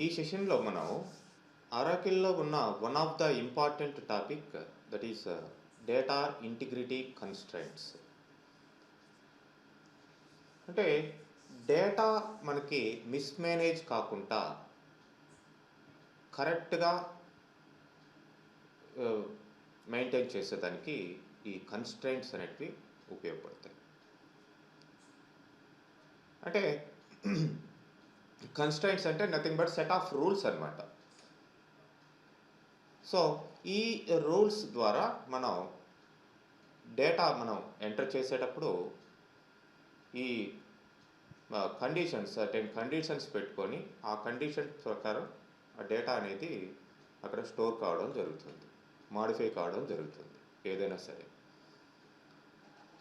ఈ సెషన్లో మనం అరాకిల్లో ఉన్న one of the important topic that is data integrity constraints. అంటే డేటా మనకి మిస్మేనేజ్ కాకుండా కరెక్ట్గా మెయింటైన్ చేసేదానికి ఈ కన్స్ట్రైంట్స్ అనేటివి ఉపయోగపడతాయి. అంటే కన్స్ట్రైంట్స్ అంటే nothing but set of rules అన్నమాట. సో ఈ రూల్స్ ద్వారా మనం డేటా ఎంటర్ చేసేటప్పుడు ఈ కండిషన్స్ సర్టెన్ కండిషన్స్ పెట్టుకొని ఆ కండిషన్స్ ప్రకారం ఆ డేటా అనేది అక్కడ స్టోర్ కావడం జరుగుతుంది, మాడిఫై కావడం జరుగుతుంది ఏదైనా సరే.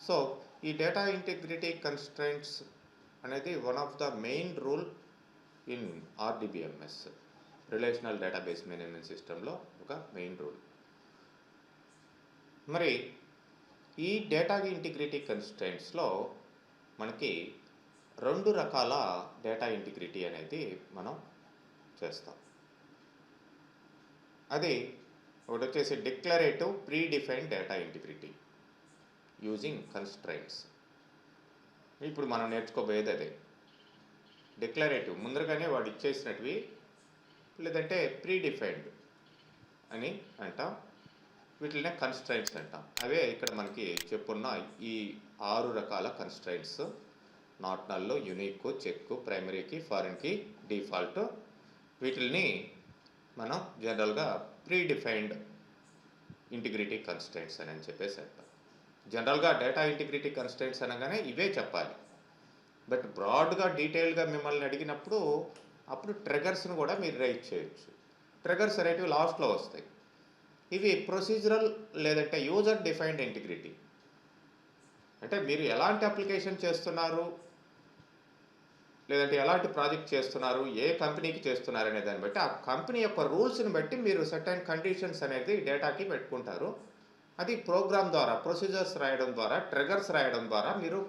సో ఈ డేటా ఇంటిగ్రిటీ కన్స్ట్రైంట్స్ అనేది one of the main rule in RDBMS, relational database management సిస్టంలో ఒక మెయిన్ రూల్. మరి ఈ డేటా ఇంటిగ్రిటీ కన్స్ట్రైంట్స్లో మనకి రెండు రకాల డేటా ఇంటిగ్రిటీ అనేది మనం చేస్తాం. అది ఒకటి వచ్చేసి declarative pre defined data integrity using constraints. ఇప్పుడు మనం నేర్చుకోబోయేది అదే. డిక్లరేటివ్ ముందరగానే వాడు ఇచ్చేసినటివి, లేదంటే ప్రీ డిఫైన్డ్ అని అంటాం, వీటినే కన్స్ట్రైంట్స్ అంటాం. అవే ఇక్కడ మనకి చెప్పున్న ఈ 6 రకాల constraints: not null, unique, check, ప్రైమరీకి, ఫారిన్కి, డిఫాల్ట్. వీటిని మనం జనరల్గా ప్రీ డిఫైన్డ్ ఇంటిగ్రిటీ కన్స్ట్రైంట్స్ అని చెప్పేసి అంటాం. జనరల్గా డేటా ఇంటిగ్రిటీ కన్స్ట్రైంట్స్ అనగానే ఇవే చెప్పాలి. బట్ బ్రాడ్గా డీటెయిల్గా మిమ్మల్ని అడిగినప్పుడు అప్పుడు ట్రిగర్స్ను కూడా మీరు రైట్ చేయొచ్చు. ట్రిగర్స్ అనేటివి లాస్ట్లో వస్తాయి. ఇవి ప్రొసీజరల్ లేదంటే యూజర్ డిఫైన్డ్ ఇంటిగ్రిటీ. అంటే మీరు ఎలాంటి అప్లికేషన్ చేస్తున్నారు, లేదంటే ఎలాంటి ప్రాజెక్ట్ చేస్తున్నారు, ఏ కంపెనీకి చేస్తున్నారు అనే దాన్ని బట్టి, ఆ కంపెనీ యొక్క రూల్స్ని బట్టి మీరు సర్టైన్ కండిషన్స్ అనేది డేటాకి పెట్టుకుంటారు. అది ప్రోగ్రామ్ ద్వారా, ప్రొసీజర్స్ రాయడం ద్వారా, ట్రిగర్స్ రాయడం ద్వారా మీరు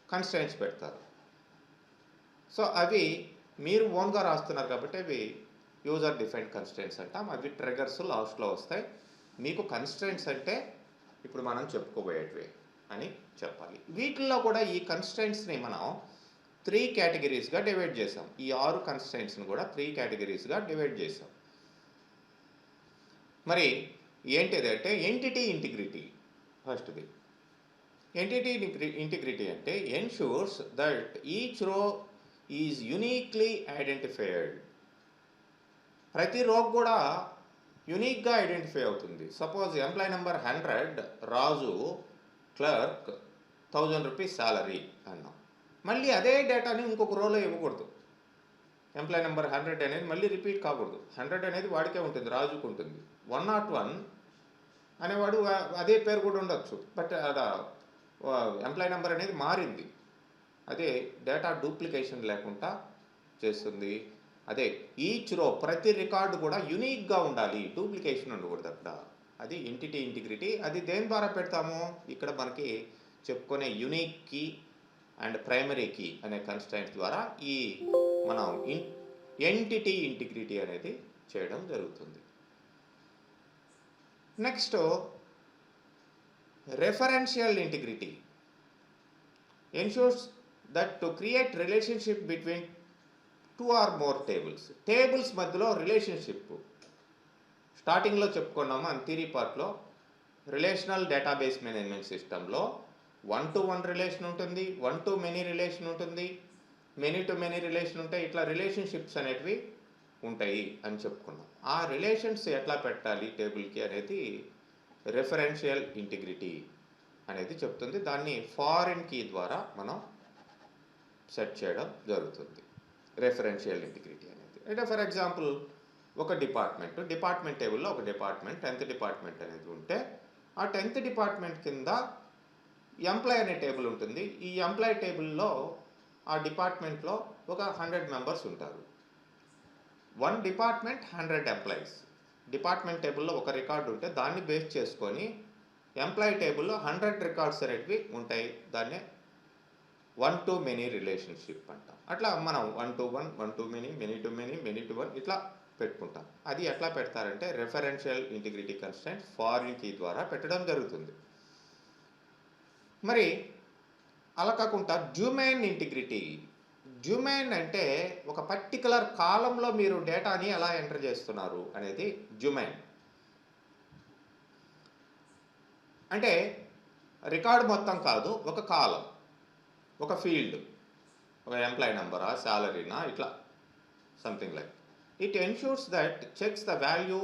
కన్స్ట్రైంట్స్ పెడతారు. సో అవి మీరు ఓన్గా రాస్తున్నారు కాబట్టి అవి యూజర్ డిఫైన్డ్ కన్స్ట్రైంట్స్ అంటాం. అవి ట్రిగర్స్ లాస్ట్లో వస్తాయి. మీకు కన్స్ట్రైంట్స్ అంటే ఇప్పుడు మనం చెప్పుకోబోయేటివి అని చెప్పాలి. వీటిల్లో కూడా ఈ కన్స్ట్రైంట్స్ని మనం 3 కేటగిరీస్గా డివైడ్ చేసాం. ఈ 6 కన్స్ట్రైంట్స్ని కూడా 3 కేటగిరీస్గా డివైడ్ చేసాం. మరి ఏంటిదంటే ఎంటిటీ ఇంటిగ్రిటీ ఫస్ట్ది. ఎంటిటీ ఇంటిగ్రిటీ అంటే ensures that each row is uniquely identified. ప్రతి రో కూడా యూనిక్గా ఐడెంటిఫై అవుతుంది. సపోజ్ ఎంప్లాయ్ నెంబర్ 100 రాజు, క్లర్క్, 1000 రూపీస్ శాలరీ అన్నాం. మళ్ళీ అదే డేటాని ఇంకొక రోలో ఇవ్వకూడదు. ఎంప్లాయ్ నెంబర్ 100 అనేది మళ్ళీ రిపీట్ కాకూడదు. 100 అనేది వాడికే ఉంటుంది, రాజుకు ఉంటుంది. 101 అనేవాడు అదే పేరు కూడా ఉండొచ్చు, బట్ అలా ఎంప్లాయ్ నెంబర్ అనేది మారింది. అదే డేటా డూప్లికేషన్ లేకుండా చేస్తుంది. అదే ఈచ్ రో, ప్రతి రికార్డు కూడా యూనిక్గా ఉండాలి, డూప్లికేషన్ ఉండకూడదు అక్కడ. అది ఎంటిటీ ఇంటిగ్రిటీ. అది దేని ద్వారా పెడతాము? ఇక్కడ మనకి చెప్పుకునే unique key and primary key అనే కన్స్ట్రైంట్స్ ద్వారా ఈ మనం ఎంటిటీ ఇంటిగ్రిటీ అనేది చేయడం జరుగుతుంది. Next referential integrity ensures that to create relationship between 2 or more tables. Tables మధ్యలో రిలేషన్షిప్ స్టార్టింగ్లో చెప్పుకున్నాము అని థియరీ పార్ట్లో. రిలేషనల్ డేటాబేస్ మేనేజ్మెంట్ సిస్టంలో 1 to 1 రిలేషన్ ఉంటుంది, 1 to మెనీ రిలేషన్ ఉంటుంది, మెనీ టు మెనీ రిలేషన్ ఉంటాయి. ఇట్లా రిలేషన్షిప్స్ అనేటివి ఉంటాయి అని చెప్పుకున్నాం. ఆ రిలేషన్స్ ఎట్లా పెట్టాలి టేబుల్కి అనేది రెఫరెన్షియల్ ఇంటిగ్రిటీ అనేది చెప్తుంది. దాన్ని ఫారిన్ కీ ద్వారా మనం సెట్ చేయడం జరుగుతుంది, రెఫరెన్షియల్ ఇంటిగ్రిటీ అనేది. అంటే ఫర్ ఎగ్జాంపుల్ ఒక డిపార్ట్మెంట్ టేబుల్లో ఒక డిపార్ట్మెంట్ 10th డిపార్ట్మెంట్ అనేది ఉంటే, ఆ 10th డిపార్ట్మెంట్ కింద ఎంప్లాయ్ అనే టేబుల్ ఉంటుంది. ఈ ఎంప్లాయ్ టేబుల్లో ఆ డిపార్ట్మెంట్లో ఒక 100 మెంబర్స్ ఉంటారు. 1 డిపార్ట్మెంట్ 100 ఎంప్లాయీస్. డిపార్ట్మెంట్ టేబుల్లో ఒక రికార్డు ఉంటే దాన్ని బేస్ చేసుకొని ఎంప్లాయీ టేబుల్లో 100 రికార్డ్స్ అనేటివి ఉంటాయి. దాన్నే వన్ టు మెనీ రిలేషన్షిప్ అంటాం. అట్లా మనం 1 to 1, 1 to many, many to many, many to 1 ఇట్లా పెట్టుకుంటాం. అది ఎట్లా పెడతారంటే referential integrity constraint foreign key ద్వారా పెట్టడం జరుగుతుంది. మరి అలా కాకుండా డ్యూమైన్ ఇంటిగ్రిటీ. డ్యూమైన్ అంటే ఒక పర్టికులర్ కాలంలో మీరు డేటాని ఎలా ఎంటర్ చేస్తున్నారు అనేది డ్యూమైన్. అంటే రికార్డు మొత్తం కాదు, ఒక కాలం, ఒక ఫీల్డ్, ఒక ఎంప్లాయీ నెంబరా, శాలరీనా, ఇట్లా something like. It ensures that checks the value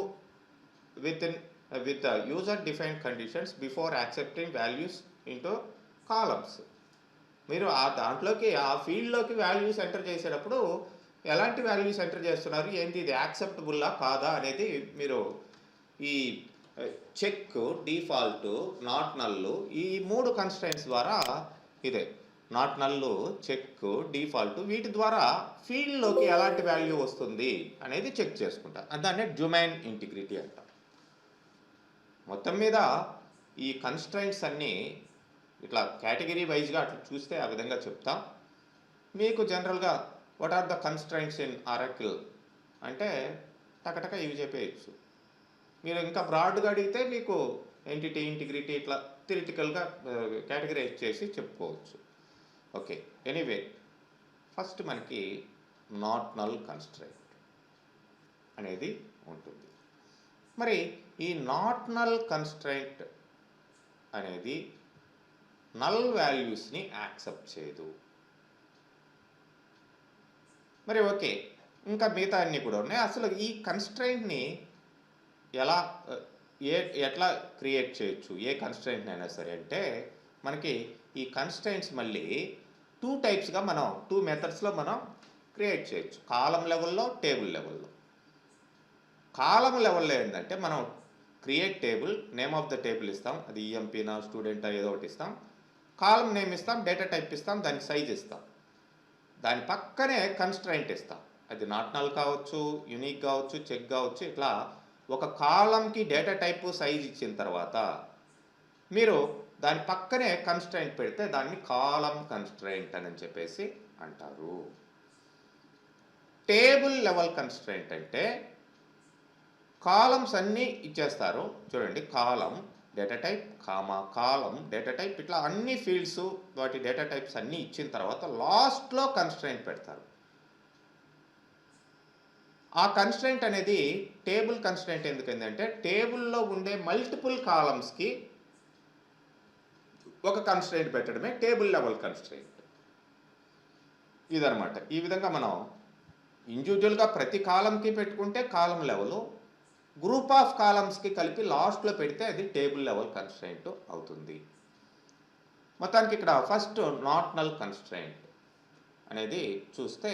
with the user defined conditions before accepting values into columns. మీరు ఆ దాంట్లోకి ఆ ఫీల్డ్లోకి వాల్యూస్ ఎంటర్ చేసేటప్పుడు ఎలాంటి వాల్యూస్ ఎంటర్ చేస్తున్నారు, ఏంటి, ఇది యాక్సెప్టబుల్లా కాదా అనేది మీరు ఈ చెక్, డిఫాల్ట్, నాట్ నల్లు, ఈ 3 కన్స్ట్రైంట్స్ ద్వారా, ఇదే నాట్ నల్లు, చెక్, డిఫాల్ట్, వీటి ద్వారా ఫీల్డ్లోకి ఎలాంటి వాల్యూ వస్తుంది అనేది చెక్ చేసుకుంటారు. దాన్నే డ్యూమైన్ ఇంటిగ్రిటీ అంటాం. మొత్తం మీద ఈ కన్స్ట్రైంట్స్ అన్నీ ఇట్లా కేటగిరీ వైజ్గా అట్లా చూస్తే ఆ విధంగా చెప్తాం. మీకు జనరల్గా what are the constraints in Oracle అంటే టకటక ఇవి చెప్పేయచ్చు. మీరు ఇంకా బ్రాడ్గా అడిగితే మీకు ఎంటిటీ ఇంటిగ్రిటీ ఇట్లా థియరిటికల్గా కేటగిరైజ్ చేసి చెప్పుకోవచ్చు. ఓకే, ఎనీవే ఫస్ట్ మనకి నాట్ నల్ కన్స్ట్రైంట్ అనేది ఉంటుంది. మరి ఈ నాట్ నల్ కన్స్ట్రైంట్ అనేది నల్ వాల్యూస్ని యాక్సెప్ట్ చేయదు. మరి ఓకే, ఇంకా మిగతా అన్నీ కూడా ఉన్నాయి. అసలు ఈ కన్స్ట్రైంట్ని ఎలా ఎట్లా క్రియేట్ చేయొచ్చు, ఏ కన్స్ట్రైంట్ని అయినా సరే అంటే మనకి ఈ కన్స్ట్రైంట్స్ మళ్ళీ 2 టైప్స్గా మనం 2 మెథడ్స్లో మనం క్రియేట్ చేయొచ్చు. కాలం లెవెల్లో, టేబుల్ లెవెల్లో. కాలం లెవెల్లో ఏంటంటే మనం create table, name of the table ఇస్తాం, అది ఈఎంపీనా స్టూడెంటా ఏదో ఒకటి ఇస్తాం, కాలం నేమ్ ఇస్తాం, డేటా టైప్ ఇస్తాం, దానికి సైజ్ ఇస్తాం, దాని పక్కనే కన్స్ట్రైంట్ ఇస్తాం. అది నాట్ నల్ కావచ్చు, యూనిక్ కావచ్చు, చెక్ కావచ్చు. ఇట్లా ఒక కాలంకి డేటా టైపు, సైజ్ ఇచ్చిన తర్వాత మీరు దాని పక్కనే కన్స్ట్రైంట్ పెడితే దాన్ని కాలం కన్స్ట్రైంట్ అని చెప్పేసి అంటారు. టేబుల్ లెవెల్ కన్స్ట్రైంట్ అంటే కాలమ్స్ అన్నీ ఇచ్చేస్తారు. చూడండి, కాలం డేటా టైప్, కాలం డేటా టైప్, ఇట్లా అన్ని ఫీల్డ్స్, వాటి డేటా టైప్స్ అన్నీ ఇచ్చిన తర్వాత లాస్ట్లో కన్స్ట్రైంట్ పెడతారు. ఆ కన్స్ట్రైంట్ అనేది టేబుల్ కన్స్ట్రైంట్ ఎందుకంటే టేబుల్లో ఉండే మల్టిపుల్ కాలమ్స్కి ఒక కన్స్ట్రైంట్ పెట్టడమే టేబుల్ లెవెల్ కన్స్ట్రైంట్. ఇదనమాట. ఈ విధంగా మనం ఇండివిజువల్గా ప్రతి కాలంకి పెట్టుకుంటే కాలం లెవెల్, గ్రూప్ ఆఫ్ కాలమ్స్కి కలిపి లాస్ట్లో పెడితే అది టేబుల్ లెవెల్ కన్స్ట్రైంట్ అవుతుంది. మొత్తానికి ఇక్కడ ఫస్ట్ నాట్ నల్ కన్స్ట్రైంట్ అనేది చూస్తే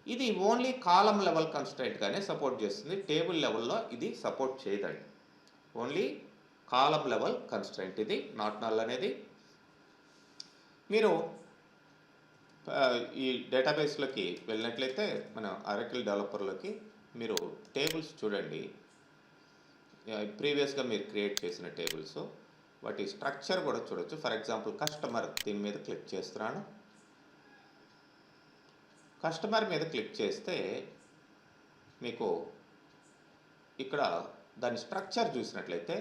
ఇది ఓన్లీ కాలం లెవెల్ కన్స్ట్రైంట్గానే సపోర్ట్ చేస్తుంది. టేబుల్ లెవెల్లో ఇది సపోర్ట్ చేయదండి. ఓన్లీ కాలం లెవెల్ కన్స్ట్రైంట్ ఇది నాట్ నల్ అనేది. మీరు ఈ డేటాబేస్లోకి వెళ్ళినట్లయితే మన ఆరకిల్ డెవలపర్లోకి మీరు టేబుల్స్ చూడండి. ప్రీవియస్గా మీరు క్రియేట్ చేసిన టేబుల్స్, వాటి స్ట్రక్చర్ కూడా చూడొచ్చు. ఫర్ ఎగ్జాంపుల్ కస్టమర్, దీని మీద క్లిక్ చేస్తున్నాను. కస్టమర్ మీద క్లిక్ చేస్తే మీకు ఇక్కడ దాని స్ట్రక్చర్ చూసినట్లయితే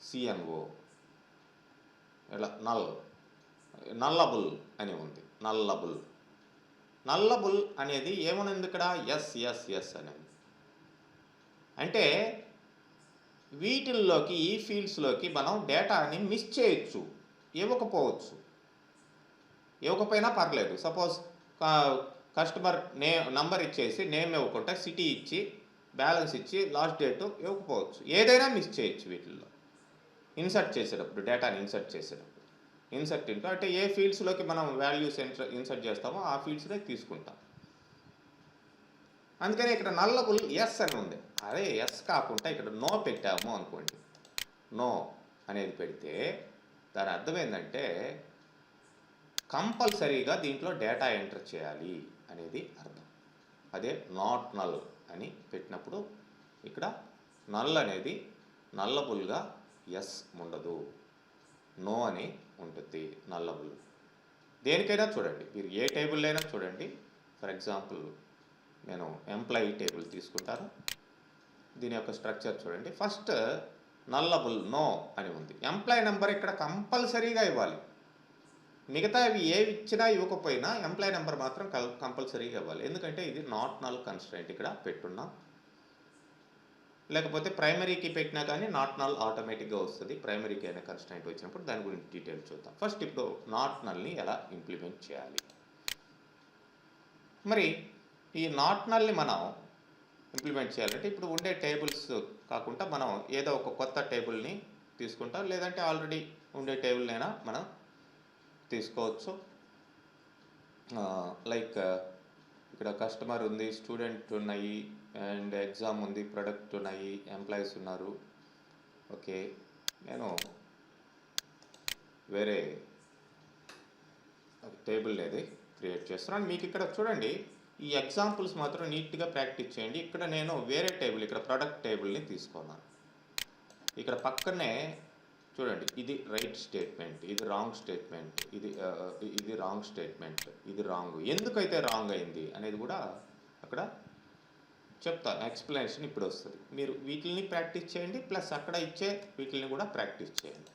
సిఎన్ఓ, ఇలా నల్లబుల్ అని ఉంది. నల్లబుల్ అనేది ఏమనుంది ఇక్కడ, ఎస్ అనేది. అంటే వీటిల్లోకి, ఈ ఫీల్డ్స్లోకి మనం డేటాని మిస్ చేయొచ్చు, ఇవ్వకపోయినా పర్లేదు. సపోజ్ కస్టమర్ నంబర్ ఇచ్చేసి నేమ్ ఇవ్వకుండా సిటీ ఇచ్చి బ్యాలెన్స్ ఇచ్చి లాస్ట్ డేట్ ఇవ్వకపోవచ్చు. ఏదైనా మిస్ చేయొచ్చు వీటిల్లో ఇన్సర్ట్ చేసేటప్పుడు, డేటాని ఇన్సర్ట్ ఇంటూ అంటే ఏ ఫీల్డ్స్లోకి మనం వాల్యూస్ ఇన్సర్ట్ చేస్తామో ఆ ఫీల్డ్స్నే తీసుకుంటాం. అందుకని ఇక్కడ నల్లబుల్ ఎస్ అని ఉంది. అదే ఎస్ కాకుండా ఇక్కడ నో పెట్టాము అనుకోండి, నో అనేది పెడితే దాని అర్థం ఏంటంటే కంపల్సరీగా దీంట్లో డేటా ఎంటర్ చేయాలి అనేది అర్థం. అదే నాట్ నల్ అని పెట్టినప్పుడు ఇక్కడ నల్ అనేది నల్లబుల్గా ఎస్ ఉండదు, నో అని ఉంటుంది నల్లబుల్. దేనికైనా చూడండి, మీరు ఏ టేబుల్ అయినా చూడండి. ఫర్ ఎగ్జాంపుల్ నేను ఎంప్లాయీ టేబుల్ తీసుకుంటాను. దీని యొక్క స్ట్రక్చర్ చూడండి. ఫస్ట్ నల్లబుల్ నో అని ఉంది. ఎంప్లాయీ నెంబర్ ఇక్కడ కంపల్సరీగా ఇవ్వాలి. మిగతా అవి ఏవి ఇచ్చినా ఇవ్వకపోయినా ఎంప్లాయీ నెంబర్ మాత్రం కంపల్సరీగా ఇవ్వాలి. ఎందుకంటే ఇది నాట్ నల్ కన్స్ట్రైంట్ ఇక్కడ పెట్టున్నాం. లేకపోతే ప్రైమరీకి పెట్టినా కానీ నాట్ నల్ ఆటోమేటిక్గా వస్తుంది. ప్రైమరీకి అయినా కన్స్ట్రైంట్ వచ్చినప్పుడు దాని గురించి డీటెయిల్ చూద్దాం. ఫస్ట్ ఇప్పుడు నాట్ నల్ని ఎలా ఇంప్లిమెంట్ చేయాలి. మరి ఈ నాట్ నల్ని మనం ఇంప్లిమెంట్ చేయాలంటే ఇప్పుడు ఉండే టేబుల్స్ కాకుండా మనం ఏదో ఒక కొత్త టేబుల్ని తీసుకుంటాం, లేదంటే ఆల్రెడీ ఉండే టేబుల్నైనా మనం తీసుకోవచ్చు. లైక్ ఇక్కడ కస్టమర్ ఉంది, స్టూడెంట్ ఉన్నాయి, అండ్ ఎగ్జామ్ ఉంది, ప్రొడక్ట్ ఉన్నాయి, ఎంప్లాయీస్ ఉన్నారు. ఓకే, నేను వేరే టేబుల్ అనేది క్రియేట్ చేస్తున్నాను. మీకు ఇక్కడ చూడండి, ఈ ఎగ్జాంపుల్స్ మాత్రం నీట్గా ప్రాక్టీస్ చేయండి. ఇక్కడ నేను వేరే టేబుల్, ఇక్కడ ప్రొడక్ట్ టేబుల్ని తీసుకున్నాను. ఇక్కడ పక్కనే చూడండి, ఇది రైట్ స్టేట్మెంట్, ఇది రాంగ్ స్టేట్మెంట్, ఇది రాంగ్ స్టేట్మెంట్, ఇది రాంగ్. ఎందుకైతే రాంగ్ అయింది అనేది కూడా అక్కడ చెప్తాను. ఎక్స్ప్లెనేషన్ ఇప్పుడు వస్తుంది. మీరు వీటిని ప్రాక్టీస్ చేయండి, ప్లస్ అక్కడ ఇచ్చే వీటిని కూడా ప్రాక్టీస్ చేయండి,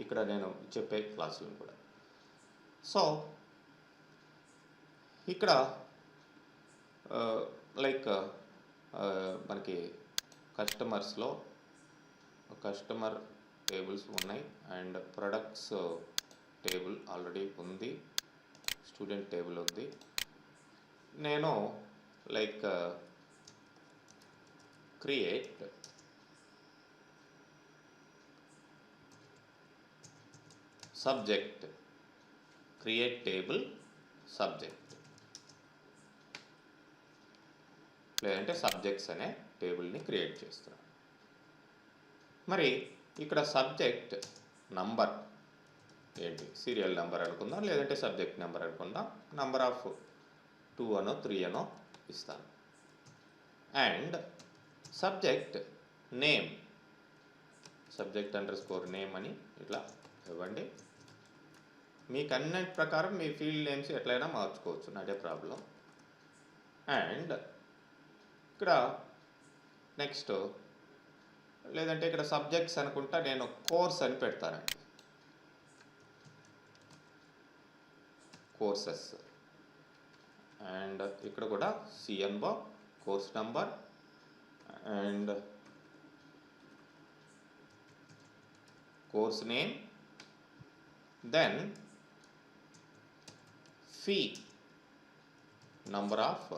ఇక్కడ నేను చెప్పే క్లాసులను కూడా. సో ఇక్కడ లైక్ మనకి కస్టమర్స్లో కస్టమర్ టేబుల్స్ ఉన్నాయి, అండ్ ప్రొడక్ట్స్ టేబుల్ ఆల్రెడీ ఉంది, స్టూడెంట్ టేబుల్ ఉంది. నేను like create subject, create table subject, లేదంటే సబ్జెక్ట్స్ అనే టేబుల్ని క్రియేట్ చేస్తున్నాను. మరి ఇక్కడ సబ్జెక్ట్ నంబర్ ఏంటి, సీరియల్ నెంబర్ అనుకుందాం, లేదంటే సబ్జెక్ట్ నెంబర్ అనుకుందాం. నంబర్ ఆఫ్ 2 అనో 3 అనో ఇస్తాను. And subject name, subject underscore name అని ఇట్లా ఇవ్వండి. మీకు అన్నిటి ప్రకారం మీ ఫీల్డ్ నేమ్స్ ఎట్లయినా మార్చుకోవచ్చు, నాట్ ఏ ప్రాబ్లం. అండ్ ఇక్కడ నెక్స్ట్, లేదంటే ఇక్కడ సబ్జెక్ట్స్ అనుకుంటా నేను కోర్స్ అని పెడతానండి, కోర్సెస్. అండ్ ఇక్కడ కూడా CNO, course number, and course name, then fee, number of,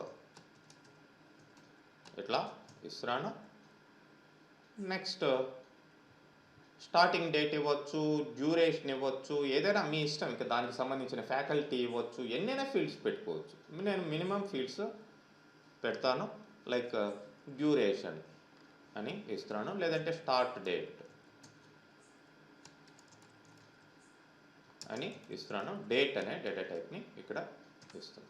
ఇట్లా ఇస్తున్నాను. నెక్స్ట్ స్టార్టింగ్ డేట్ ఇవ్వచ్చు, డ్యూరేషన్ ఇవ్వచ్చు, ఏదైనా మీ ఇష్టం. ఇంకా దానికి సంబంధించిన ఫ్యాకల్టీ ఇవ్వచ్చు, ఎన్నైనా ఫీల్డ్స్ పెట్టుకోవచ్చు. నేను మినిమం ఫీల్డ్స్ పెడతాను, లైక్ డ్యూరేషన్ అని ఇస్తున్నాను, లేదంటే స్టార్ట్ డేట్ అని ఇస్తున్నాను. డేట్ అనే డేటా టైప్ని ఇక్కడ ఇస్తున్నాను.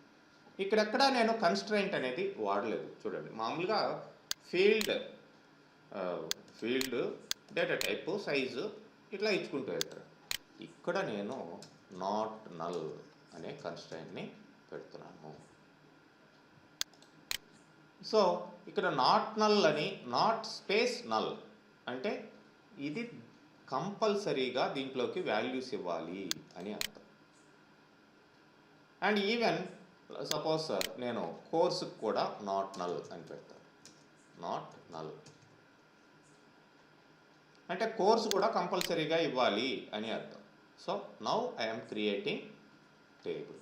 ఇక్కడెక్కడ నేను కన్స్ట్రైంట్ అనేది వాడలేదు. చూడండి, మామూలుగా ఫీల్డ్ డేటా టైప్, సైజు ఇట్లా ఇచ్చుకుంటూ వెళ్తారు. ఇక్కడ నేను నాట్ నల్ అనే కన్స్ట్రైంట్ని పెడుతున్నాను. సో ఇక్కడ నాట్ నల్ అని, నాట్ స్పేస్ నల్ అంటే ఇది కంపల్సరీగా దీంట్లోకి వాల్యూస్ ఇవ్వాలి అని అర్థం. అండ్ ఈవెన్ సపోజ్ నేను కోర్సుకు కూడా నాట్ నల్ అని పెడతాను. నాట్ నల్ అంటే కోర్సు కూడా కంపల్సరీగా ఇవ్వాలి అని అర్థం. So now I'm creating table,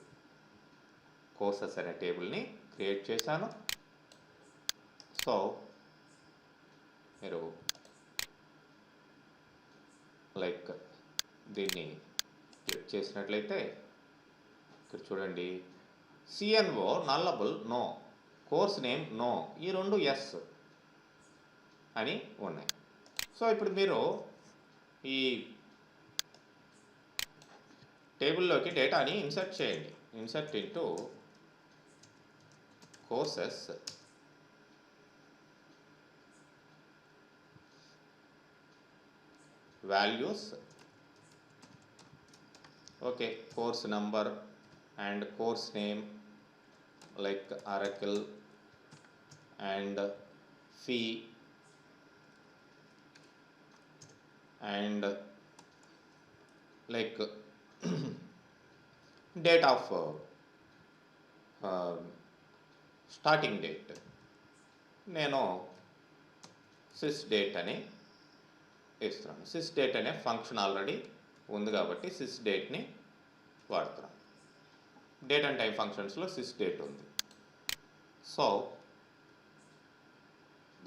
courses అనే టేబుల్ని క్రియేట్ చేశాను. సో మీరు లైక్ దీన్ని క్లిక్ చేసినట్లయితే ఇక్కడ చూడండి, CNO nullable no, course name no, ఈ రెండు ఎస్ అని ఉన్నాయి. సో ఇప్పుడు మీరు ఈ టేబుల్లోకి డేటాని ఇన్సర్ట్ చేయండి. Insert into courses, values, okay, course number, and course name like Oracle and fee and like date of starting date నేను సిస్ డేట్ అని ఇస్తున్నాను. సిస్ డేట్ అనే ఫంక్షన్ ఆల్రెడీ ఉంది కాబట్టి సిస్ డేట్ని వాడుతున్నాను. డేట్ అండ్ టైం ఫంక్షన్స్లో sys date ఉంది. So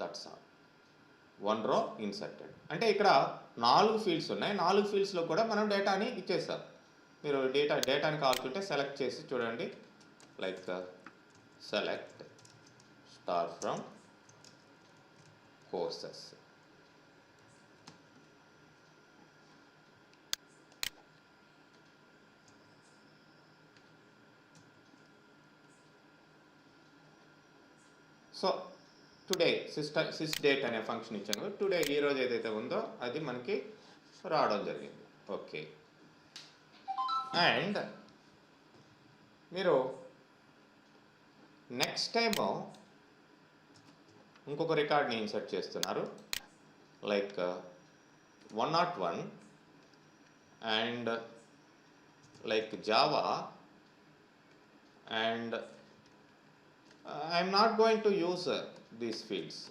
that's all. 1 రో ఇన్సర్టెడ్. అంటే ఇక్కడ 4 ఫీల్డ్స్ ఉన్నాయి. 4 ఫీల్డ్స్లో కూడా మనం డేటాని ఇచ్చేసాం. మీరు డేటాని కావాల్సింటే సెలెక్ట్ చేసి చూడండి. Like select star from courses. So today sysdate అనే ఫంక్షన్ ఇచ్చాను. టుడే ఈరోజు ఏదైతే ఉందో అది మనకి రావడం జరిగింది. ఓకే. అండ్ మీరు నెక్స్ట్ టైం ఇంకొక రికార్డ్ని ఇన్సర్ట్ చేస్తున్నారు. Like 101 and like Java and I'm not going to use these fields.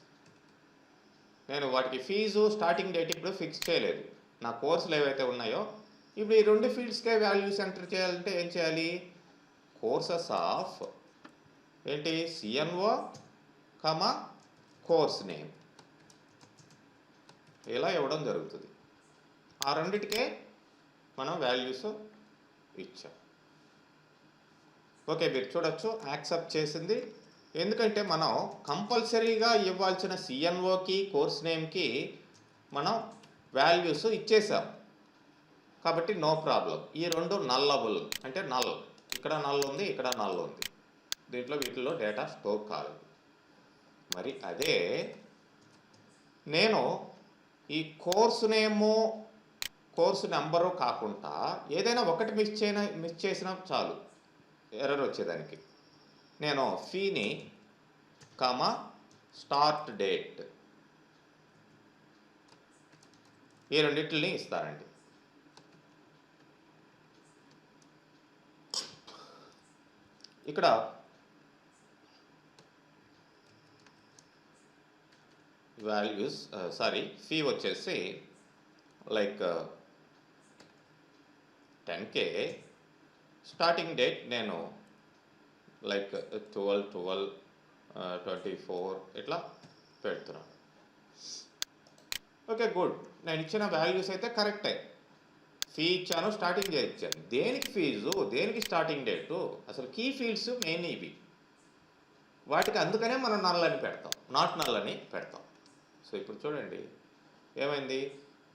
నేను వాటికి ఫీజు స్టార్టింగ్ డేట్ ఇప్పుడు ఫిక్స్ చేయలేదు. నా కోర్సులు ఏవైతే ఉన్నాయో ఇప్పుడు ఈ 2 ఫీల్డ్స్కే వాల్యూస్ ఎంటర్ చేయాలంటే ఏం చేయాలి? కోర్సెస్ ఆఫ్ ఏంటి సిఎన్ఓ కమా కోర్స్ నేమ్ ఇలా ఇవ్వడం జరుగుతుంది. ఆ రెండిటికే మనం వాల్యూస్ ఇచ్చాం. ఓకే, మీరు చూడొచ్చు యాక్సెప్ట్ చేసింది. ఎందుకంటే మనం కంపల్సరీగా ఇవ్వాల్సిన సిఎన్ఓకి కోర్స్ నేమ్కి మనం వాల్యూస్ ఇచ్చేసాం కాబట్టి నో ప్రాబ్లం. ఈ 2 నల్లబుల్ అంటే నల్. ఇక్కడ నల్ ఉంది, ఇక్కడ నల్ ఉంది. వీటిలో డేటా స్టోర్ కాలేదు. మరి అదే నేను ఈ కోర్సు నేము కోర్సు నెంబరు కాకుండా ఏదైనా ఒకటి మిస్ చేసినా చాలు ఎర్రర్ వచ్చేదానికి. నేను ఫీని కామా స్టార్ట్ డేట్ ఈ రెండింటిని ఇస్తానండి. ఇక్కడ వాల్యూస్ ఫీ వచ్చేసి లైక్ 10K. స్టార్టింగ్ డేట్ నేను లైక్ 12/12/24 ఇట్లా పెడుతున్నాను. Okay, good. నేను ఇచ్చిన వాల్యూస్ అయితే కరెక్టే. ఫీ ఇచ్చాను, స్టార్టింగ్ డేట్ ఇచ్చాను. దేనికి ఫీజు, దేనికి స్టార్టింగ్ డేటు, అసలు కీ ఫీల్డ్స్ మెయిన్ ఇవి. వాటికి అందుకనే మనం నల్ అని పెడతాం, నాట్ నల్ అని పెడతాం. సో ఇప్పుడు చూడండి ఏమైంది.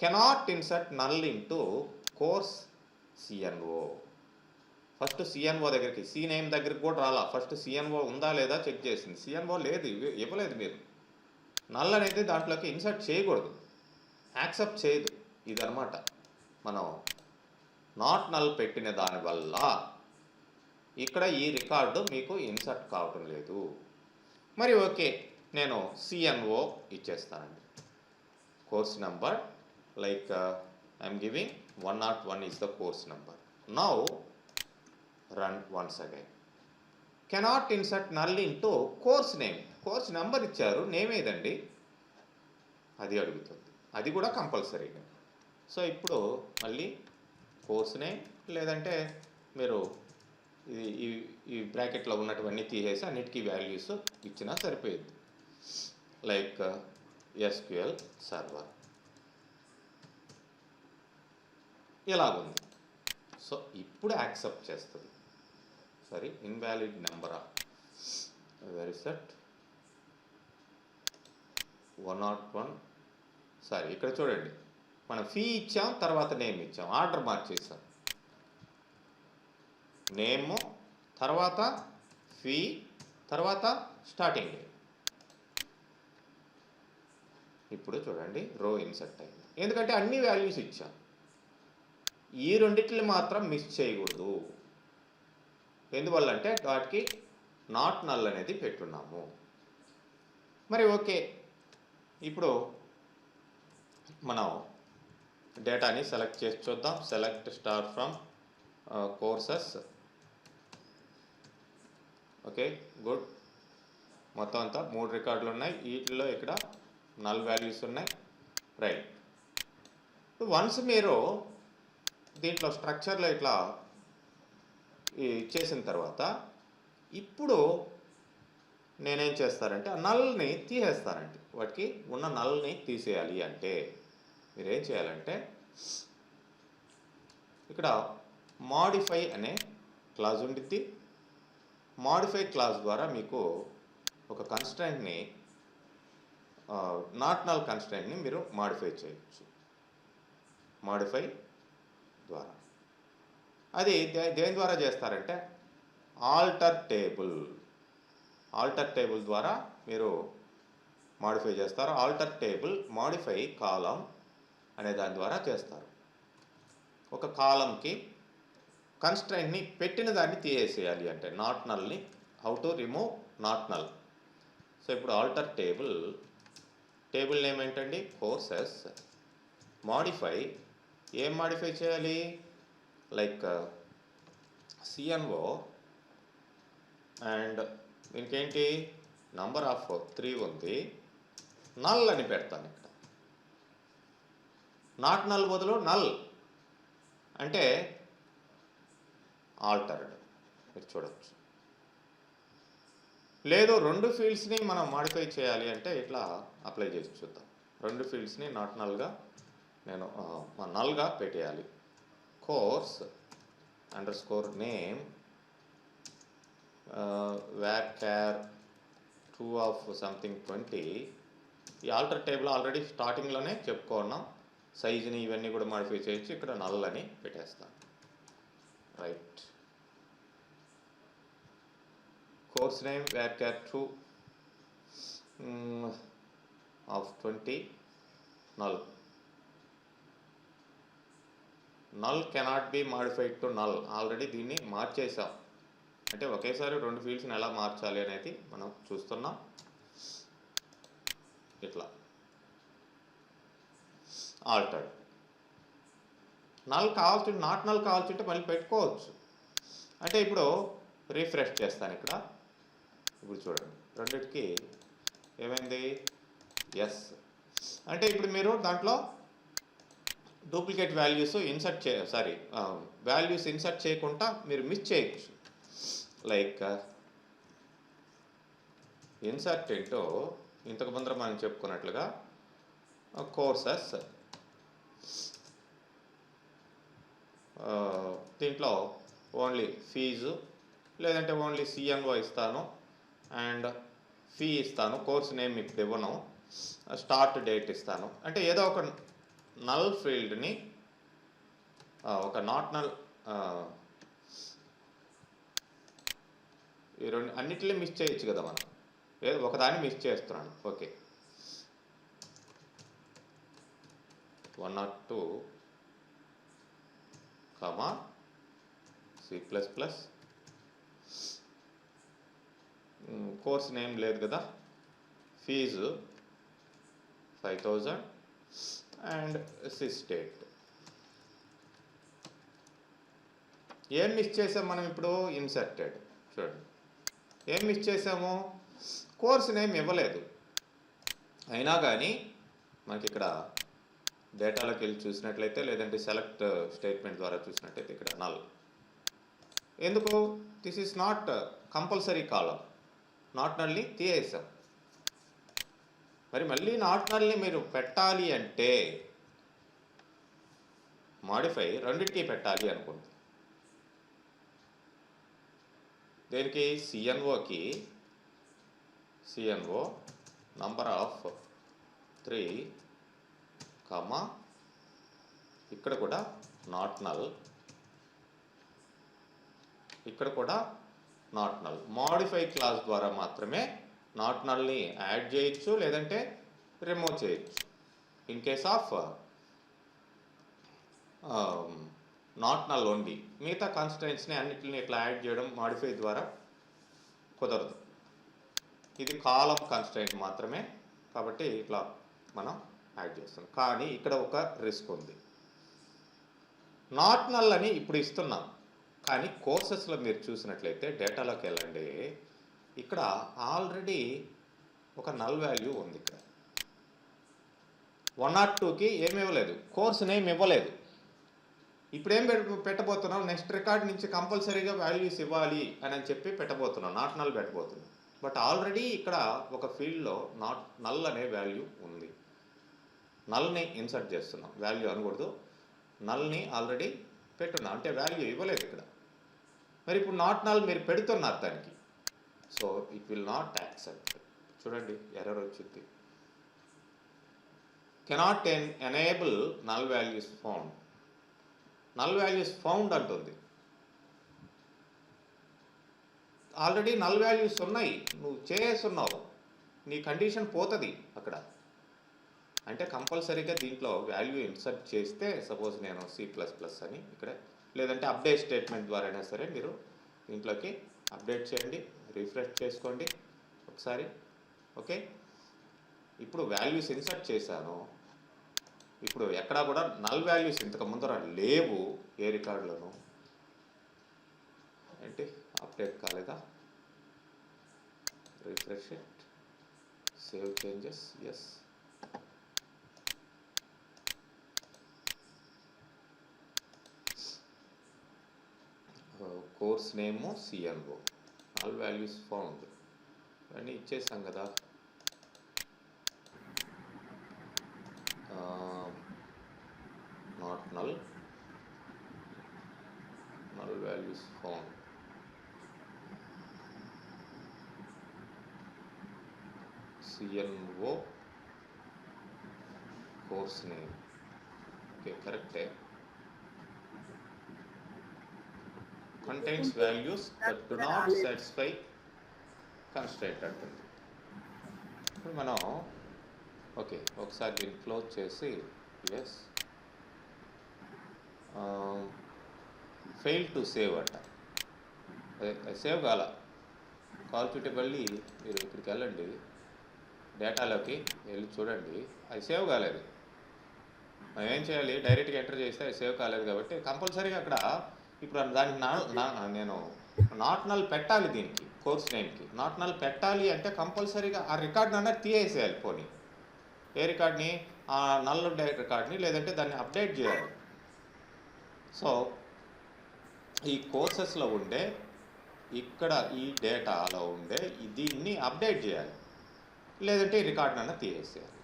Cannot insert null into course CNO. First CNO దగ్గరికి, సి నేమ్ దగ్గరికి కూడా రాలా. ఫస్ట్ సిఎన్ఓ ఉందా లేదా చెక్ చేసింది. సిఎన్ఓ లేదు, ఇవ్వలేదు మీరు. నల్ అనేది దాంట్లోకి ఇన్సర్ట్ చేయకూడదు, యాక్సెప్ట్ చేయదు. ఇదనమాట మనం నాట్ నల్ పెట్టిన దానివల్ల ఇక్కడ ఈ రికార్డు మీకు ఇన్సర్ట్ కావటం లేదు. మరి ఓకే, నేను సిఎన్ఓ ఇచ్చేస్తానండి. Course number like I'm giving 101 is the course number. Now run once again. Cannot insert null into course name. Course number ఇచ్చారు, నేమ్ ఏదండి అది అడుగుతుంది. అది కూడా కంపల్సరీగా. సో ఇప్పుడు మళ్ళీ కోర్స్ నేమ్ లేదంటే మీరు ఈ బ్రాకెట్లో ఉన్నటువన్నీ తీసేసి అన్నిటికీ వాల్యూస్ ఇచ్చినా సరిపోయింది. లైక్ SQL సర్వర్ ఇలాగుంది. సో ఇప్పుడు యాక్సెప్ట్ చేస్తుంది. సరే, invalid number of very set 101. సరే, ఇక్కడ చూడండి మనం ఫీ ఇచ్చాం, తర్వాత నేమ్ ఇచ్చాం, ఆర్డర్ మార్చేసాం. నేము తర్వాత ఫీ తర్వాత స్టార్టింగ్ డే. ఇప్పుడు చూడండి రో ఇన్సర్ట్ అయింది. ఎందుకంటే అన్ని వాల్యూస్ ఇచ్చాం. ఈ రెండిటిని మాత్రం మిస్ చేయకూడదు. ఎందువల్ల అంటే వాటికి నాట్ నల్ అనేది పెట్టున్నాము. మరి ఓకే, ఇప్పుడు మనం డేటాని సెలెక్ట్ చేసి చూద్దాం. Select star from courses. Okay, good. మొత్తం అంతా 3 రికార్డులు ఉన్నాయి. వీటిల్లో ఇక్కడ నల్ వాల్యూస్ ఉన్నాయి. రైట్. వన్స్ మీరు దీంట్లో స్ట్రక్చర్లో ఇట్లా ఇచ్చేసిన తర్వాత ఇప్పుడు నేనేం చేస్తానంటే ఆ నల్ని తీసేస్తానండి. వాటికి ఉన్న నల్ని తీసేయాలి అంటే మీరేం చేయాలంటే ఇక్కడ మాడిఫై అనే క్లాజ్ ఉండిద్ది. మాడిఫై క్లాజ్ ద్వారా మీకు ఒక కన్స్ట్రెంట్ని, నాట్ నల్ కన్స్ట్రెంట్ని మీరు మాడిఫై చేయొచ్చు మాడిఫై ద్వారా. అది దేని ద్వారా చేస్తారంటే ఆల్టర్ టేబుల్ ద్వారా మీరు మాడిఫై చేస్తారు. ఆల్టర్ టేబుల్ మాడిఫై కాలం అనే దాని ద్వారా చేస్తారు. ఒక కాలంకి కన్స్ట్రెంట్ని పెట్టిన దాన్ని తీసేయాలి అంటే నాట్ నల్ని. How to remove not null. So ఇప్పుడు ఆల్టర్ టేబుల్ నేమ్ ఏంటండి? కోర్సెస్. మాడిఫై, ఏం మాడిఫై చేయాలి? లైక్ CNO అండ్ దీనికేంటి నంబర్ ఆఫ్ 3 ఉంది. నల్ అని పెడతాను ఇక్కడ. నాట్ నల్ బదులు నల్ అంటే ఆల్టర్డ్ మీరు చూడవచ్చు. లేదు 2 ఫీల్డ్స్ని మనం మాడిఫై చేయాలి అంటే ఇట్లా అప్లై చేసి చూద్దాం. 2 ఫీల్డ్స్ని నాట్ నల్గా నేను నల్గా పెట్టేయాలి. Course underscore name varchar 2 of something 20. ఈ ఆల్టర్ టేబుల్ ఆల్రెడీ స్టార్టింగ్లోనే చెప్పుకున్నాం. సైజుని ఇవన్నీ కూడా మాడిఫై చేయొచ్చు. ఇక్కడ నల్ అని పెట్టేస్తాను. Right. Course name varchar 2 of 20 null. Null cannot be modified to null. Already దీన్ని మార్చేసాం. అంటే ఒకేసారి 2 ఫీల్డ్స్ని ఎలా మార్చాలి అనేది మనం చూస్తున్నాం. ఇట్లా ఆల్టర్డ్. నల్ కావాల్సి, నాట్ నల్ కావాల్సి ఉంటే మళ్ళీ పెట్టుకోవచ్చు. అంటే ఇప్పుడు రీఫ్రెష్ చేస్తాను ఇక్కడ. ఇప్పుడు చూడండి రెండింటికి ఏమైంది? ఎస్. అంటే ఇప్పుడు మీరు దాంట్లో డూప్లికేట్ వాల్యూస్ వాల్యూస్ ఇన్సర్ట్ చేయకుండా మీరు మిస్ చేయొచ్చు. లైక్ ఇన్సర్ట్ ఇంటూ ఇంతకు ముందర మనం చెప్పుకున్నట్లుగా కోర్సెస్. దీంట్లో ఓన్లీ ఫీజు లేదంటే ఓన్లీ CNO ఇస్తాను అండ్ ఫీ ఇస్తాను. కోర్స్ నేమ్ ఇప్పుడు ఇవ్వను. స్టార్ట్ డేట్ ఇస్తాను. అంటే ఏదో ఒక నల్ ఫీల్డ్ని, ఒక నాట్ నల్, ఈ రెండు అన్నిటిని మిస్ చేయొచ్చు కదా మనం. ఏదో ఒకదాన్ని మిస్ చేస్తున్నాను. Okay, 102 C++. కోర్స్ నేమ్ లేదు కదా. ఫీజు 5000 అండ్ సిస్టేట్. ఏం మిస్ చేసాం మనం ఇప్పుడు? ఇన్సర్టెడ్. చూడండి ఏం మిస్ చేసాము? కోర్స్ నేమ్ ఇవ్వలేదు. అయినా కానీ మనకి ఇక్కడ డేటాలోకి వెళ్ళి చూసినట్లయితే, లేదంటే సెలెక్ట్ స్టేట్మెంట్ ద్వారా చూసినట్లయితే ఇక్కడ నల్. ఎందుకు? This is not compulsory column. Not నల్ని తీసేసాం. మరి మళ్ళీ నాట్ నల్ని మీరు పెట్టాలి అంటే మాడిఫై రెండింటికి పెట్టాలి అనుకుంది. దేనికి? CNOకి CNO నంబర్ ఆఫ్ 3, ఇక్కడ కూడా నాట్ నల్, ఇక్కడ కూడా నాట్ నల్. మాడిఫై క్లాస్ ద్వారా మాత్రమే నాట్ నల్ని యాడ్ చేయొచ్చు లేదంటే రిమూవ్ చేయొచ్చు. In case of not null only. మిగతా కాన్స్టెంట్స్ని అన్నిటిని ఇట్లా యాడ్ చేయడం మాడిఫై ద్వారా కుదరదు. ఇది కాలం కాన్స్టెంట్ మాత్రమే, కాబట్టి ఇట్లా మనం యాడ్ చేస్తున్నాం. కానీ ఇక్కడ ఒక రిస్క్ ఉంది. నాట్ నల్ అని ఇప్పుడు ఇస్తున్నాం, కానీ కోర్సెస్లో మీరు చూసినట్లయితే డేటాలోకి వెళ్ళండి, ఇక్కడ ఆల్రెడీ ఒక నల్ వాల్యూ ఉంది. ఇక్కడ 102కి ఏమి ఇవ్వలేదు, కోర్స్ నేమ్ ఇవ్వలేదు. ఇప్పుడు ఏం పెట్టబోతున్నాం, నెక్స్ట్ రికార్డ్ నుంచి కంపల్సరీగా వాల్యూస్ ఇవ్వాలి అని చెప్పి పెట్టబోతున్నాం, నాట్ నల్ పెట్టబోతున్నాం. బట్ ఆల్రెడీ ఇక్కడ ఒక ఫీల్డ్లో నాట్ నల్ అనే వాల్యూ ఉంది. నల్ని ఇన్సర్ట్ చేస్తున్నాం, వాల్యూ అనకూడదు, నల్ని ఆల్రెడీ పెట్టున్నాం, అంటే వాల్యూ ఇవ్వలేదు ఇక్కడ. మరి ఇప్పుడు నాట్ నల్ మీరు పెడుతున్నారు దానికి, so it will not accept. చూడండి ఎర్రర్ వచ్చింది, cannot enable null values found. Null values found అంటుంది. ఆల్రెడీ నల్ వాల్యూస్ ఉన్నాయి, నువ్వు చేస్తున్నావు, నీ కండిషన్ పోతుంది అక్కడ. అంటే కంపల్సరీగా దీంట్లో వాల్యూ ఇన్సర్ట్ చేస్తే, సపోజ్ నేను C++ అని ఇక్కడ, లేదంటే అప్డేట్ స్టేట్మెంట్ ద్వారా అయినా సరే మీరు దీంట్లోకి అప్డేట్ చేయండి, రిఫ్రెష్ చేసుకోండి ఒకసారి. ఓకే, ఇప్పుడు వాల్యూస్ ఇన్సర్ట్ చేశాను. ఇప్పుడు ఎక్కడా కూడా నల్ వాల్యూస్ ఇంతకు ముందర లేవు ఏ రికార్డులోనూ. ఏంటి అప్డేట్ కాలేదా? Refresh it, save changes, yes. Course name CNO, null values found అన్నీ ఇచ్చేసాం కదా. Not null, null values found, CNO course name. Okay, కరెక్టే. Contains values that do not satisfy constraint అంటుంది. ఇప్పుడు మనం ఓకే ఒకసారి దీన్ని క్లోజ్ చేసి, ఎస్, ఫెయిల్ టు సేవ్ అంట. అదే సేవ్ కాల, కాల్చుటబుల్లీ మీరు ఇక్కడికి వెళ్ళండి, డేటాలోకి వెళ్ళి చూడండి, అది సేవ్ కాలేదు. మనం ఏం చేయాలి, డైరెక్ట్గా ఎంటర్ చేస్తే అది సేవ్ కాలేదు. కాబట్టి కంపల్సరీగా అక్కడ ఇప్పుడు దానికి నేను నాట్ నల్ పెట్టాలి, దీనికి కోర్స్ నేమ్కి నాట్ నల్ పెట్టాలి అంటే కంపల్సరీగా ఆ రికార్డ్ని అన్నది తీసేసేయాలి. పోనీ ఏ రికార్డ్ని, ఆ నల్ రికార్డ్ని, లేదంటే దాన్ని అప్డేట్ చేయాలి. సో ఈ కోర్సెస్లో ఉండే ఇక్కడ ఈ డేటాలో ఉండే దీన్ని అప్డేట్ చేయాలి, లేదంటే ఈ రికార్డ్ని అన్న తీసేయాలి.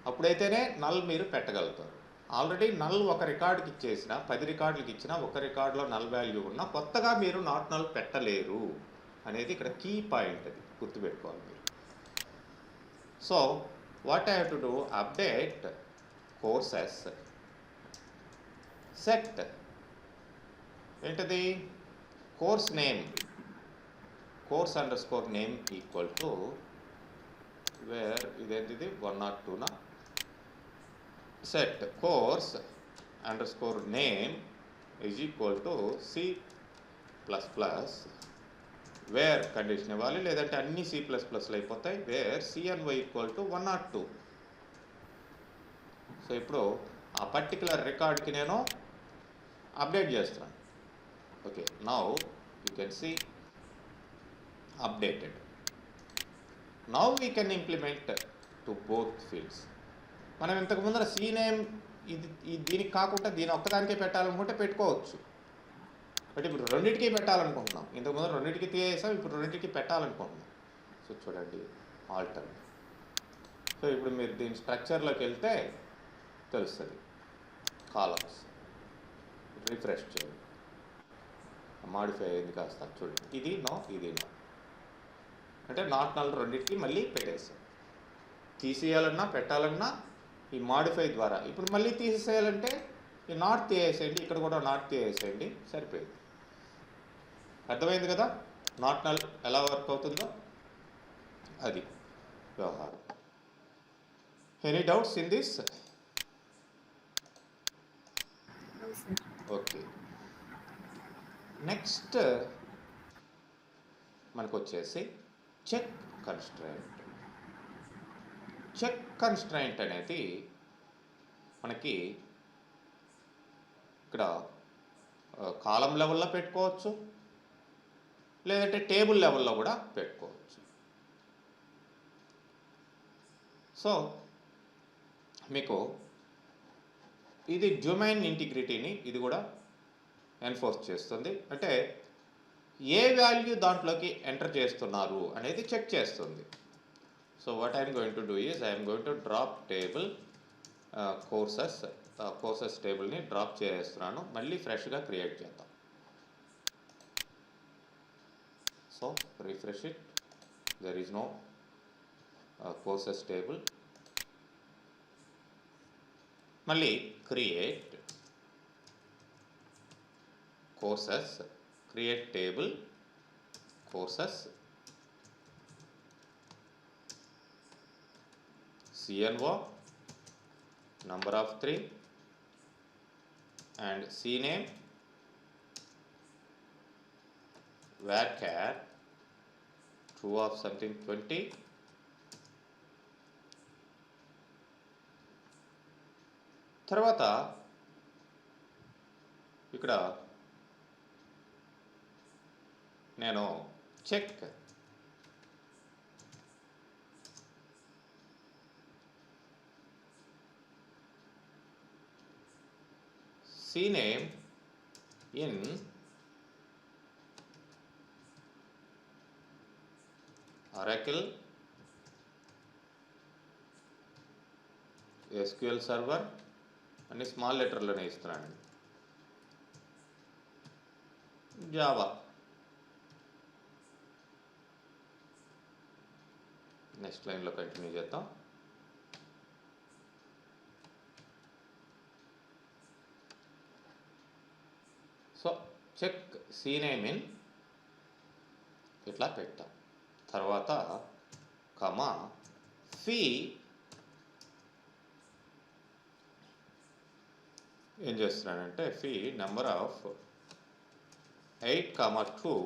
అప్పుడైతేనే నల్ మీరు పెట్టగలుగుతారు. ఆల్రెడీ నల్ ఒక రికార్డుకి ఇచ్చేసిన, 10 రికార్డులకి ఇచ్చిన, ఒక రికార్డులో నల్ వాల్యూ ఉన్న, కొత్తగా మీరు నాట్ నల్ పెట్టలేరు అనేది ఇక్కడ కీ పాయింట్. అది గుర్తుపెట్టుకోవాలి మీరు. So what I have to do, update courses set ఏంటది, course name, course underscore name equal to where ఇదేంటిది 102 set course underscore name is equal to C++, where condition ఇవ్వాలి, లేదంటే అన్ని C++లో అయిపోతాయి, where CNY equal to 102. So ఇప్పుడు ఆ particular రికార్డ్కి నేను అప్డేట్ చేస్తున్నాను. Okay, now you can see updated. Now we can implement to both fields. మనం ఇంతకు ముందర C నేమ్ ఇది దీనికి కాకుండా దీని ఒక్కదానికే పెట్టాలనుకుంటే పెట్టుకోవచ్చు. బట్ ఇప్పుడు రెండింటికి పెట్టాలనుకుంటున్నాం, ఇంతకు ముందర రెండింటికి తీసేసాం, ఇప్పుడు రెండింటికి పెట్టాలనుకుంటున్నాం. సో చూడండి ఆల్టర్. సో ఇప్పుడు మీరు దీని స్ట్రక్చర్లోకి వెళ్తే తెలుస్తుంది, కాలమ్స్ రిఫ్రెష్ చేయండి, మాడిఫై అయింది కాస్త. చూడండి ఇది నో, ఇది నో, అంటే నాట్ నల్ రెండింటికి మళ్ళీ పెట్టేసాం. తీసేయాలన్నా పెట్టాలన్నా ఈ మాడిఫై ద్వారా. ఇప్పుడు మళ్ళీ తీసేసేయాలంటే ఈ నాట్ తీసేసేయండి, ఇక్కడ కూడా నాట్ తీసేసేయండి, సరిపోయింది. అర్థమైంది కదా నాట్ నల్ ఎలా వర్క్ అవుతుందో, అది వ్యవహారం. Any doubts in this? Okay, next మనకు వచ్చేసి చెక్ కన్స్ట్రైంట్. చెక్ కన్స్ట్రైంట్ అనేది మనకి ఇక్కడ కాలం లెవెల్లో పెట్టుకోవచ్చు, లేదంటే టేబుల్ లెవెల్లో కూడా పెట్టుకోవచ్చు. సో మీకు ఇది డొమైన్ ఇంటిగ్రిటీని ఇది కూడా ఎన్ఫోర్స్ చేస్తుంది. అంటే ఏ వాల్యూ దాంట్లోకి ఎంటర్ చేస్తున్నారు అనేది చెక్ చేస్తుంది. So what I'm going to do is I'm going to drop table courses టేబుల్ని డ్రాప్ చేస్తున్నాను. మళ్ళీ ఫ్రెష్గా క్రియేట్ చేద్దాం. So refresh it, there is no courses table. మళ్ళీ create courses, create table courses, CNO number of 3 and CNAME varchar true of something 20. తర్వాత ఇక్కడ నేను check CNAME in Oracle SQL Server అని స్మాల్ లెటర్లోనే ఇస్తున్నానండి. జావా, నెక్స్ట్ లైన్లో continue చేద్దాం. So check CNAME in ఇట్లా పెట్టాం. తర్వాత కమా ఫీ ఏం చేస్తున్నానంటే fee number of 8,2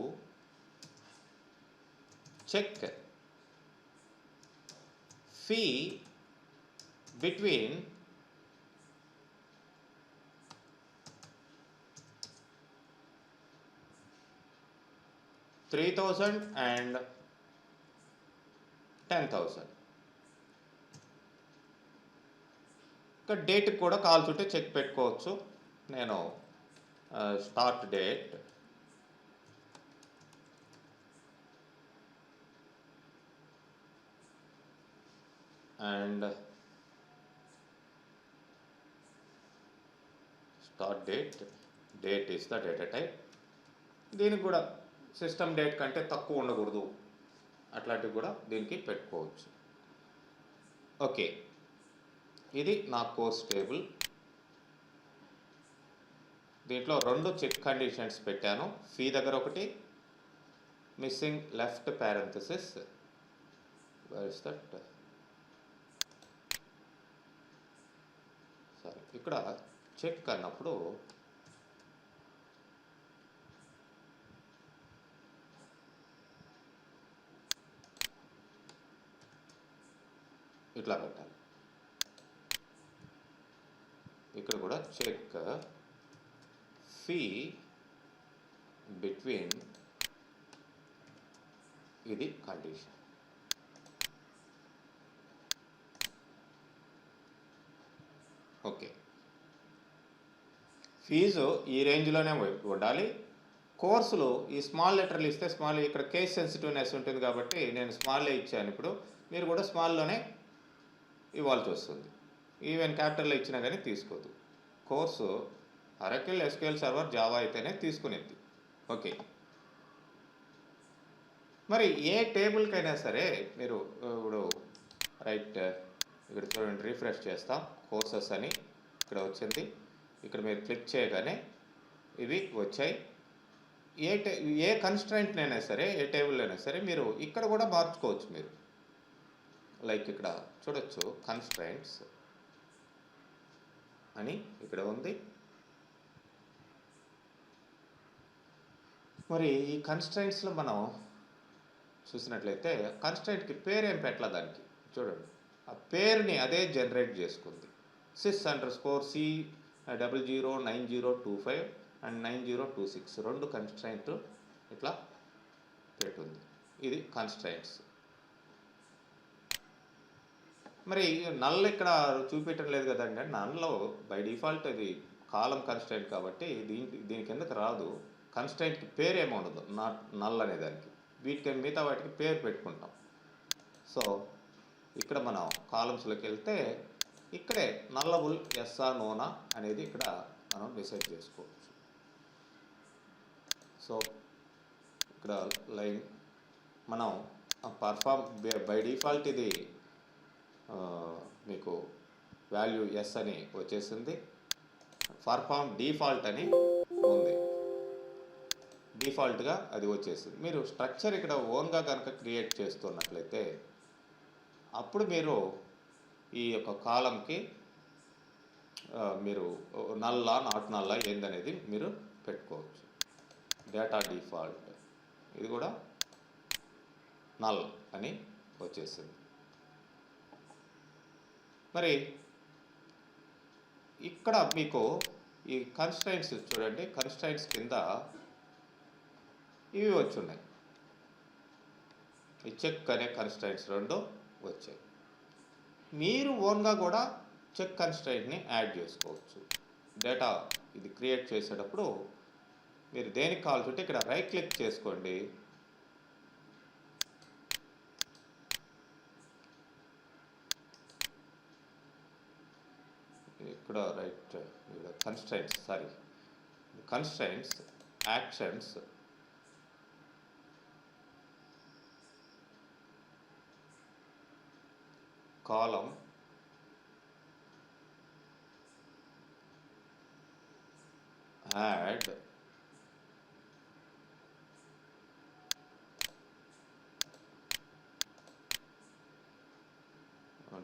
check fee between 3,000 and 10,000. ఇంకా డేట్కి కూడా కాల్చుంటే చెక్ పెట్టుకోవచ్చు. నేను start date and start date is the data type. దీనికి కూడా సిస్టమ్ డేట్ కంటే తక్కువ ఉండకూడదు, అట్లాంటివి కూడా దీనికి పెట్టుకోవచ్చు. ఓకే, ఇది నా కోర్స్ టేబుల్. దీంట్లో 2 చెక్ కండిషన్స్ పెట్టాను. ఫీ దగ్గర ఒకటి, missing left parenthesis, where is that, సరే ఇక్కడ చెక్ అన్నప్పుడు ఇట్లా పెట్టాలి. ఇక్కడ కూడా చెక్ ఫీ బిట్వీన్, ఇది కండిషన్. ఓకే, ఫీజు ఈ రేంజ్లోనే ఉండాలి. కోర్సులు ఈ స్మాల్ లెటర్లు ఇస్తే స్మాల్, ఇక్కడ కేస్ సెన్సిటివ్నెస్ ఉంటుంది కాబట్టి నేను స్మాల్లే ఇచ్చాను. ఇప్పుడు మీరు కూడా స్మాల్లోనే ఇవ్వాల్సి వస్తుంది. ఈవెన్ క్యాపిటల్లో ఇచ్చినా కానీ తీసుకోదు. Course Oracle SQL Server Java అయితేనే తీసుకునేది. ఓకే, మరి ఏ టేబుల్కైనా సరే మీరు ఇప్పుడు రైట్ ఇక్కడ చూడండి, రిఫ్రెష్ చేస్తాం, కోర్సెస్ అని ఇక్కడ వచ్చింది. ఇక్కడ మీరు క్లిక్ చేయగానే ఇవి వచ్చాయి. ఏ కన్స్ట్రైంట్నైనా సరే, ఏ టేబుల్ అయినా సరే మీరు ఇక్కడ కూడా మార్చుకోవచ్చు. మీరు లైక్ ఇక్కడ చూడొచ్చు, కన్స్ట్రైంట్స్ అని ఇక్కడ ఉంది. మరి ఈ కన్స్ట్రైంట్స్లో మనం చూసినట్లయితే కన్స్ట్రైంట్కి పేరు ఏం పెట్టాల దానికి చూడండి, ఆ పేరుని అదే జనరేట్ చేసుకుంది. sys_c009025 అండ్ 9026 రెండు కన్స్ట్రైంట్ ఇట్లా పెట్టుంది. ఇది కన్స్ట్రైంట్స్. మరి నల్ ఇక్కడ చూపించడం లేదు కదండి. నల్లో బై డిఫాల్ట్ ఇది కాలం కన్స్ట్రైంట్ కాబట్టి దీని కిందకి రాదు. కన్స్ట్రైంట్కి పేరు ఏమి ఉండదు, నాట్ నల్ అనే దానికి. వీటికి మిగతా వాటికి పేరు పెట్టుకుంటాం. సో ఇక్కడ మనం కాలమ్స్లోకి వెళ్తే ఇక్కడే నల్లబుల్ ఎస్సా నోనా అనేది ఇక్కడ మనం డిసైడ్ చేసుకోవచ్చు. సో ఇక్కడ లైన్ మనం పర్ఫామ్ బై డిఫాల్ట్ ఇది మీకు వాల్యూ ఎస్ అని వచ్చేసింది. పర్ఫామ్ డిఫాల్ట్ అని ఉంది, డిఫాల్ట్గా అది వచ్చేసింది. మీరు స్ట్రక్చర్ ఇక్కడ ఓన్గా కనుక క్రియేట్ చేస్తున్నట్లయితే అప్పుడు మీరు ఈ యొక్క కాలంకి మీరు నల్లా నాట్ నల్లా ఏందనేది మీరు పెట్టుకోవచ్చు. డేటా డిఫాల్ట్ ఇది కూడా నల్ అని వచ్చేసింది. మరి ఇక్కడ మీకు ఈ కన్స్ట్రైంట్స్ చూడండి, కన్స్ట్రైంట్స్ కింద ఇవి వచ్చున్నాయి. ఈ చెక్ అనే కన్స్ట్రైంట్స్ రెండు వచ్చాయి. మీరు ఓన్గా కూడా చెక్ కన్స్ట్రైంట్ని యాడ్ చేసుకోవచ్చు. డేటా ఇది క్రియేట్ చేసేటప్పుడు మీరు దేనికి కావాల్సి ఉంటే ఇక్కడ రైట్ క్లిక్ చేసుకోండి. ఇక్కడ right constraints actions column add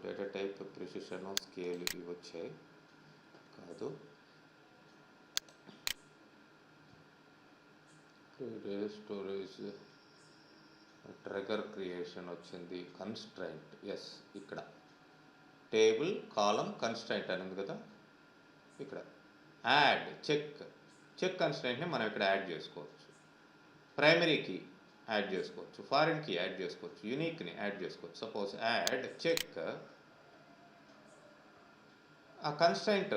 data type precision scale ఇవి వచ్చాయి కాదు. స్టోరేజ్ ట్రిగర్ క్రియేషన్ వచ్చింది. కన్స్ట్రైంట్ ఎస్ ఇక్కడ టేబుల్ కాలం కన్స్ట్రైంట్ అని ఉంది కదా. ఇక్కడ యాడ్ చెక్ కన్స్ట్రైంట్ని మనం ఇక్కడ యాడ్ చేసుకోవచ్చు. ప్రైమరీకి యాడ్ చేసుకోవచ్చు, ఫారిన్కి యాడ్ చేసుకోవచ్చు, యూనిక్ని యాడ్ చేసుకోవచ్చు. సపోజ్ యాడ్ చెక్, ఆ కన్స్ట్రైంట్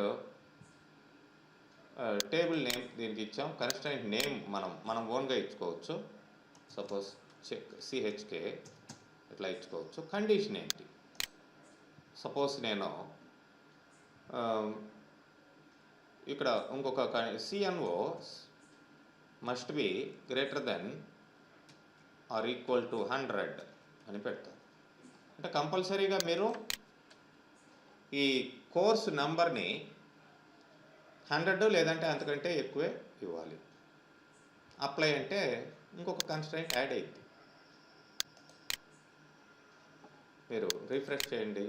టేబుల్ నేమ్ దీనికి ఇచ్చాం. కన్స్ట్రైంట్ నేమ్ మనం ఓన్గా ఇచ్చుకోవచ్చు. సపోజ్ చెక్ CHK ఇట్లా ఇచ్చుకోవచ్చు. కండిషన్ ఏంటి, సపోజ్ నేను ఇక్కడ ఇంకొక CNO must be greater than or equal to 100 అని పెడతారు. అంటే కంపల్సరీగా మీరు ఈ కోర్సు నెంబర్ని 100 లేదంటే అంతకంటే ఎక్కువే ఇవ్వాలి. అప్లై అంటే ఇంకొక కన్స్ట్రైంట్ యాడ్ అయింది. మీరు రిఫ్రెష్ చేయండి.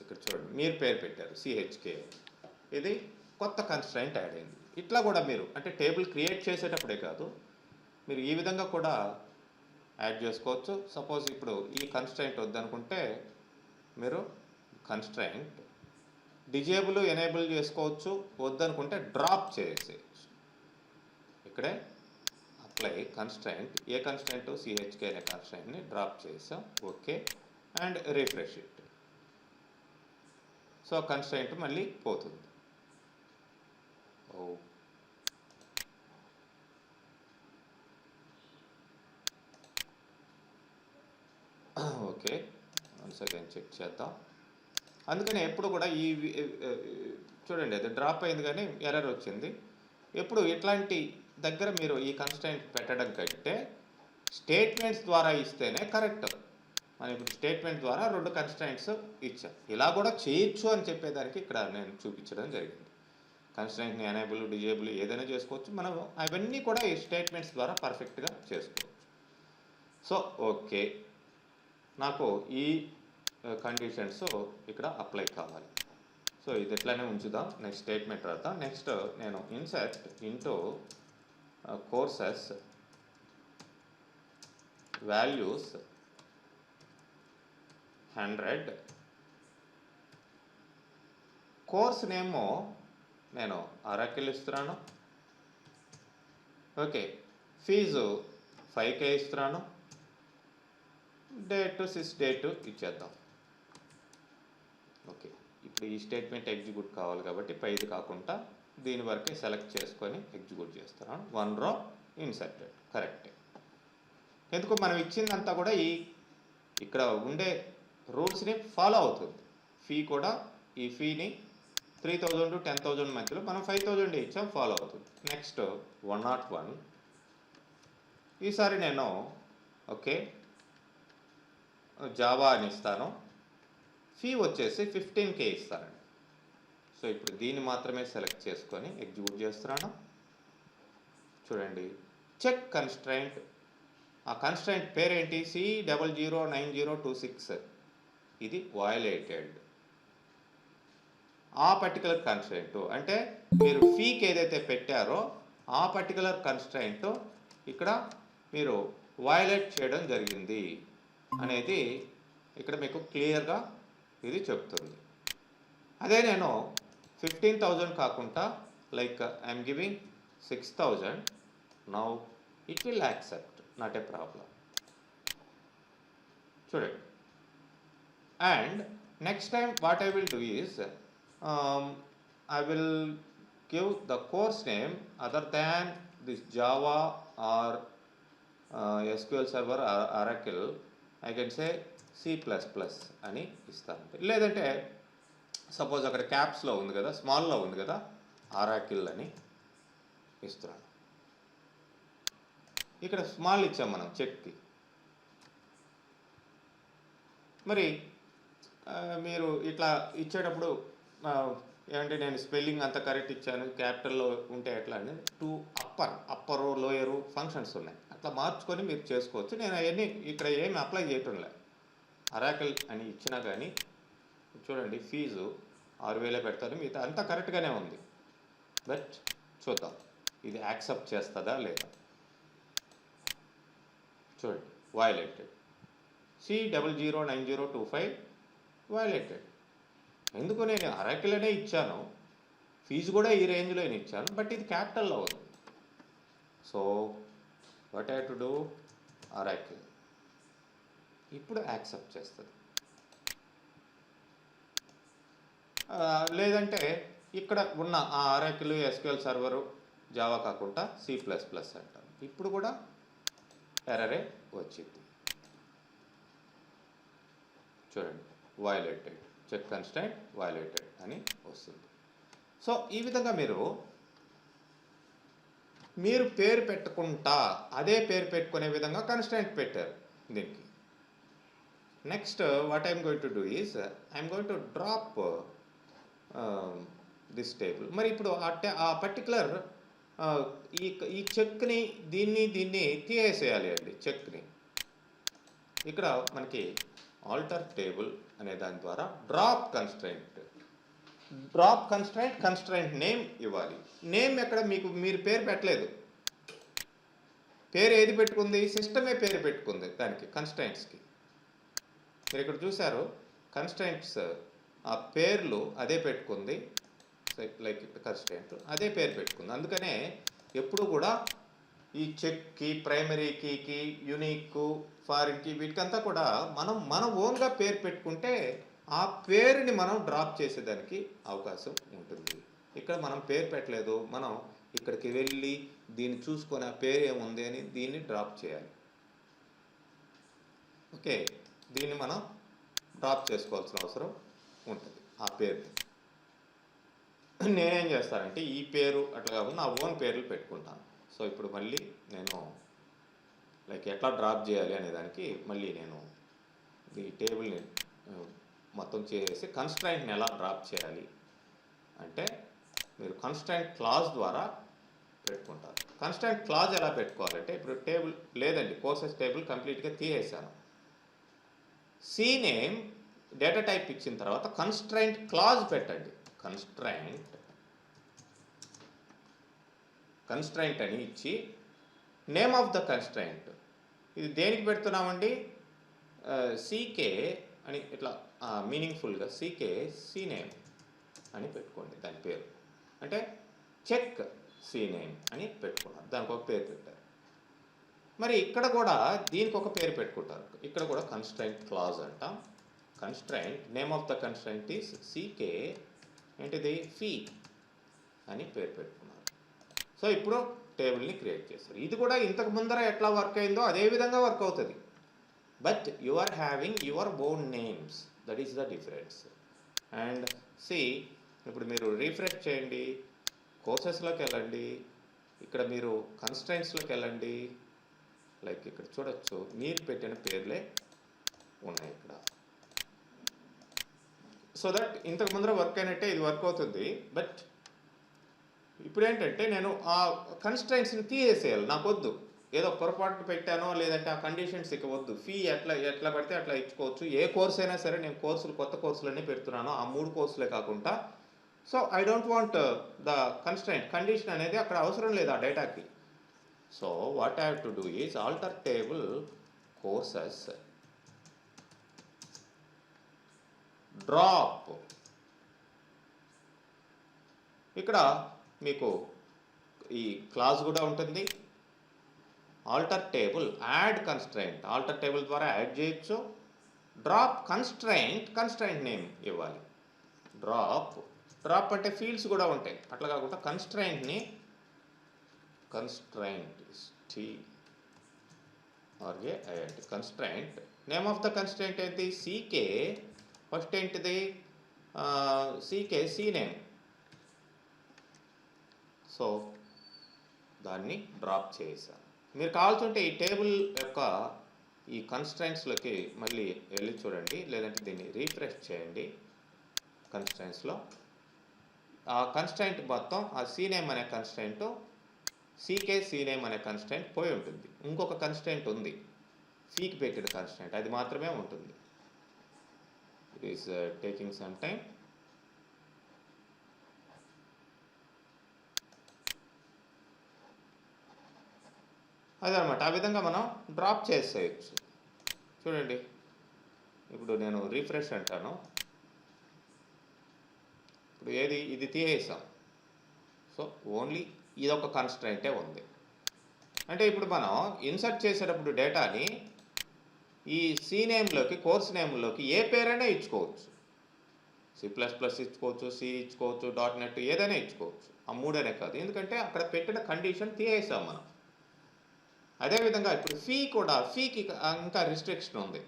ఇక్కడ చూడండి, మీరు పేరు పెట్టారు CHK, ఇది కొత్త కన్స్ట్రైంట్ యాడ్ అయింది. ఇట్లా కూడా మీరు అంటే టేబుల్ క్రియేట్ చేసేటప్పుడే కాదు, మీరు ఈ విధంగా కూడా యాడ్ చేసుకోవచ్చు. సపోజ్ ఇప్పుడు ఈ కన్స్ట్రైంట్ వద్దనుకుంటే మీరు కన్స్ట్రైంట్ డిజేబుల్ ఎనేబుల్ చేసుకోవచ్చు. వద్దనుకుంటే డ్రాప్ చేసేయచ్చు. ఇక్కడే అప్లై కన్స్ట్రైంట్, ఏ కన్స్ట్రైంట్ CHK అనే కన్స్ట్రైంట్ని డ్రాప్ చేసాం. Okay and refresh it. So constraint మళ్ళీ పోతుంది. ఓకే, వన్స్ అగైన్ చెక్ చేద్దాం. అందుకని ఎప్పుడు కూడా ఈ చూడండి, అది డ్రాప్ అయింది కానీ ఎర్రర్ వచ్చింది. ఎప్పుడు ఇట్లాంటి దగ్గర మీరు ఈ కన్స్ట్రైంట్ పెట్టడం కంటే స్టేట్మెంట్స్ ద్వారా ఇస్తేనే కరెక్ట్. మనం ఇప్పుడు స్టేట్మెంట్ ద్వారా రెండు కన్స్ట్రైంట్స్ ఇచ్చాం. ఇలా కూడా చేయొచ్చు అని చెప్పేదానికి ఇక్కడ నేను చూపించడం జరిగింది. కన్స్ట్రైంట్ని ఎనేబుల్ డిజేబుల్ ఏదైనా చేసుకోవచ్చు. మనం అవన్నీ కూడా ఈ స్టేట్మెంట్స్ ద్వారా పర్ఫెక్ట్గా చేసుకోవచ్చు. సో ఓకే, నాకు ఈ కండిషన్స్ ఇక్కడ అప్లై కావాలి. సో ఇది ఎట్లానే ఉంచుదాం. నెక్స్ట్ స్టేట్మెంట్ తర్వాత నెక్స్ట్ నేను insert into courses values 100 course నేమో నేను అరాకిల్ ఇస్తున్నాను. ఓకే, ఫీజు 5K ఇస్తున్నాను. డేట్ 6 డేటు ఇచ్చేద్దాం. ఓకే, ఇప్పుడు ఈ స్టేట్మెంట్ ఎగ్జిక్యూట్ కావాలి కాబట్టి పైది కాకుండా దీని వరకే సెలెక్ట్ చేసుకొని ఎగ్జిక్యూట్ చేస్తున్నాను. 1 రో ఇన్సర్టెడ్, కరెక్టే. ఎందుకు మనం ఇచ్చిందంతా కూడా ఇక్కడ ఉండే రూల్స్ని ఫాలో అవుతుంది. ఫీ కూడా ఈ ఫీని 3000 to 10,000 మధ్యలో మనం 5,000 ఇచ్చాం, ఫాలో అవుతుంది. నెక్స్ట్ 101 ఈసారి నేను ఓకే జావా అని ఇస్తాను. ఫీ వచ్చేసి 15K ఇస్తానండి. సో ఇప్పుడు దీన్ని మాత్రమే సెలెక్ట్ చేసుకొని ఎగ్జిక్యూట్ చేస్తున్నాను. చూడండి, చెక్ కన్స్ట్రైంట్. ఆ కన్స్ట్రైంట్ పేరేంటి? C009026. ఇది వయలేటెడ్. ఆ పర్టికులర్ కన్స్ట్రైంట్ అంటే మీరు ఫీకి ఏదైతే పెట్టారో ఆ పర్టికులర్ కన్స్ట్రైంట్ ఇక్కడ మీరు వయలేట్ చేయడం జరిగింది అనేది ఇక్కడ మీకు క్లియర్గా ఇది చెప్తుంది. అదే నేను 15,000 కాకుండా like I'm giving 6,000. Now it will accept, not a problem. చూడండి. And next time what I will do is I will give the course name other than this Java or SQL Server or Oracle. I can say C++ అని ఇస్తాను. లేదంటే suppose అక్కడ క్యాప్స్లో ఉంది కదా, స్మాల్లో ఉంది కదా, Oracle అని ఇస్తున్నాను. ఇక్కడ స్మాల్ ఇచ్చాం మనం చెక్కి. మరి మీరు ఇట్లా ఇచ్చేటప్పుడు ఏమంటే నేను స్పెల్లింగ్ అంత కరెక్ట్ ఇచ్చాను, క్యాపిటల్లో ఉంటే ఎట్లా అని అప్పరు లోయరు ఫంక్షన్స్ ఉన్నాయి, అట్లా మార్చుకొని మీరు చేసుకోవచ్చు. నేను అవన్నీ ఇక్కడ ఏమి అప్లై చేయటం లేదు. అరాకిల్ అని ఇచ్చినా కానీ చూడండి, ఫీజు 6,000 పెడతాను, మిగతా అంతా కరెక్ట్గానే ఉంది. బట్ చూద్దాం ఇది యాక్సెప్ట్ చేస్తుందా లేదా. చూడండి, వయలేటెడ్. C009025 violated. ఎందుకు? నేను అరాకిల్నే ఇచ్చాను, ఫీజు కూడా ఈ రేంజ్లో ఇచ్చాను, బట్ ఇది క్యాపిటల్లో ఉంది. So what I to do? Oracle ఇప్పుడు యాక్సెప్ట్ చేస్తుంది. లేదంటే ఇక్కడ ఉన్న ఆ అరాకిల్ SQL సర్వరు జావా కాకుండా C++ అంటారు. ఇప్పుడు కూడా ఎర్రరే వచ్చింది. చూడండి, వయలేటెడ్, చెక్ కన్స్ట్రైంట్ వయలేటెడ్ అని వస్తుంది. సో ఈ విధంగా మీరు పేరు పెట్టుకుంటా అదే పేరు పెట్టుకునే విధంగా కన్స్ట్రైంట్ పెట్టారు దీనికి. Next what I'm going to do is I'm going to drop this table. మరి ఇప్పుడు ఆ పర్టికులర్ ఈ చెక్ని దీన్ని తీసేయాలి అండి. చెక్ని ఇక్కడ మనకి ఆల్టర్ టేబుల్ అనే దాని ద్వారా డ్రాప్ కన్స్ట్రైంట్ నేమ్ ఇవ్వాలి. నేమ్ ఎక్కడ మీరు పేరు పెట్టలేదు, పేరు ఏది పెట్టుకుంది? సిస్టమే పేరు పెట్టుకుంది దానికి, కన్స్ట్రైంట్స్కి. మీరు ఇక్కడ చూసారు, కన్స్ట్రైంట్స్ ఆ పేర్లు అదే పెట్టుకుంది, లైక్ ఇక్కడ కన్స్ట్రైంట్ అదే పేరు పెట్టుకుంది. అందుకనే ఎప్పుడు కూడా ఈ చెక్కి, ప్రైమరీ కీకి, యూనిక్, ఫారిన్కి, వీటికంతా కూడా మన ఓన్గా పేరు పెట్టుకుంటే ఆ పేరుని మనం డ్రాప్ చేసేదానికి అవకాశం ఉంటుంది. ఇక్కడ మనం పేరు పెట్టలేదు, మనం ఇక్కడికి వెళ్ళి దీన్ని చూసుకొని ఆ పేరు ఏముంది అని దీన్ని డ్రాప్ చేయాలి. ఓకే, దీన్ని మనం డ్రాప్ చేసుకోవాల్సిన అవసరం ఉంటుంది ఆ పేరుని. నేనేం చేస్తానంటే ఈ పేరు అట్లా కాకుండా నా ఓన్ పేర్లు పెట్టుకుంటాను. సో ఇప్పుడు మళ్ళీ నేను లైక్ ఎట్లా డ్రాప్ చేయాలి అనే దానికి మళ్ళీ నేను ఈ టేబుల్ని మొత్తం చేసి కన్స్ట్రైంట్ని ఎలా డ్రాప్ చేయాలి అంటే మీరు కన్స్ట్రైంట్ క్లాజ్ ద్వారా పెట్టుకుంటారు. కన్స్ట్రైంట్ క్లాజ్ ఎలా పెట్టుకోవాలంటే ఇప్పుడు టేబుల్ లేదండి, కోర్సెస్ టేబుల్ కంప్లీట్గా తీసేసాను. సి నేమ్ డేటా టైప్ ఇచ్చిన తర్వాత కన్స్ట్రైంట్ క్లాజ్ పెట్టండి. కన్స్ట్రైంట్ అని ఇచ్చి నేమ్ ఆఫ్ ద కన్స్ట్రైంట్ ఇది దేనికి పెడుతున్నామండి, సీకే అని ఇట్లా మీనింగ్ఫుల్గా సీకే సీనేమ్ అని పెట్టుకోండి దాని పేరు. అంటే చెక్ సీనేమ్ అని పెట్టుకున్నారు, దానికి ఒక పేరు పెట్టారు. మరి ఇక్కడ కూడా దీనికి ఒక పేరు పెట్టుకుంటారు. ఇక్కడ కూడా కన్స్ట్రైంట్ క్లాజ్ అంటాం. Constraint name of the constraint is CK ఏంటిది ఫీ అని పేరు పెట్టుకున్నారు. సో ఇప్పుడు టేబుల్ని క్రియేట్ చేస్తారు. ఇది కూడా ఇంతకు ముందర ఎట్లా వర్క్ అయిందో అదే విధంగా వర్క్ అవుతుంది. But you are having your own names, that is the difference. And see ఇప్పుడు మీరు రీఫ్రెష్ చేయండి, కోర్సెస్లోకి వెళ్ళండి, ఇక్కడ మీరు కన్స్ట్రైంట్స్లోకి వెళ్ళండి. లైక్ ఇక్కడ చూడొచ్చు మీరు పెట్టిన పేర్లే ఉన్నాయి ఇక్కడ. సో దట్ ఇంతకు ముందర వర్క్ అయినట్టే ఇది వర్క్ అవుతుంది. బట్ ఇప్పుడు ఏంటంటే నేను ఆ కన్స్ట్రైంట్స్ని తీసేసేయాలి, నాకు వద్దు. ఏదో పొరపాటు పెట్టానో లేదంటే ఆ కండిషన్స్ ఇక వద్దు. ఫీ ఎట్లా పడితే అట్లా ఇచ్చుకోవచ్చు. ఏ కోర్స్ అయినా సరే నేను కొత్త కోర్సులన్నీ పెడుతున్నాను, ఆ 3 కోర్సులే కాకుండా. So I don't want the constraint condition అనేది అక్కడ అవసరం లేదు ఆ డేటాకి. So what I have to do is alter table courses drop. ఇక్కడ మీకు ఈ క్లాజ్ కూడా ఉంటుంది. Alter table add constraint, alter table ద్వారా యాడ్ చేయొచ్చు. డ్రాప్ కన్స్ట్రైంట్ నేమ్ ఇవ్వాలి. డ్రాప్ అంటే ఫీల్డ్స్ కూడా ఉంటాయి, అట్లా కాకుండా constraint constraint name of the constraint ఏంటి, సీకే. ఫస్ట్ ఏంటిది సీకే సీనేమ్. సో దాన్ని డ్రాప్ చేశాను. మీరు కావాల్సింటే ఈ టేబుల్ యొక్క ఈ కన్స్ట్రైంట్స్లోకి మళ్ళీ వెళ్ళి చూడండి, లేదంటే దీన్ని రీఫ్రెష్ చేయండి. కన్స్ట్రైంట్స్లో ఆ కన్స్ట్రైంట్ మొత్తం ఆ సీనేమ్ అనే కన్స్ట్రైంట్, సీకే సీనేమ్ అనే కన్స్ట్రైంట్ పోయి ఉంటుంది. ఇంకొక కన్స్ట్రైంట్ ఉంది ఫీకి పెట్టిన కన్స్ట్రైంట్, అది మాత్రమే ఉంటుంది. It is taking some time. అదనమాట, ఆ విధంగా మనం డ్రాప్ చేసేయచ్చు. చూడండి ఇప్పుడు నేను రీఫ్రెష్ అంటాను, ఇప్పుడు ఇది తీసేసాం. సో ఓన్లీ ఇదొక కన్స్ట్రైంటే ఉంది. అంటే ఇప్పుడు మనం ఇన్సర్ట్ చేసేటప్పుడు డేటాని ఈ నేమ్లోకి కోర్స్ నేమ్లోకి ఏ పేరైనా ఇచ్చుకోవచ్చు. C++ ఇచ్చుకోవచ్చు, సి ఇచ్చుకోవచ్చు, .NET ఏదైనా ఇచ్చుకోవచ్చు. ఆ 3 కాదు, ఎందుకంటే అక్కడ పెట్టిన కండిషన్ తీసేసాం మనం. అదేవిధంగా ఇప్పుడు ఫీకి ఇంకా రిస్ట్రిక్షన్ ఉంది.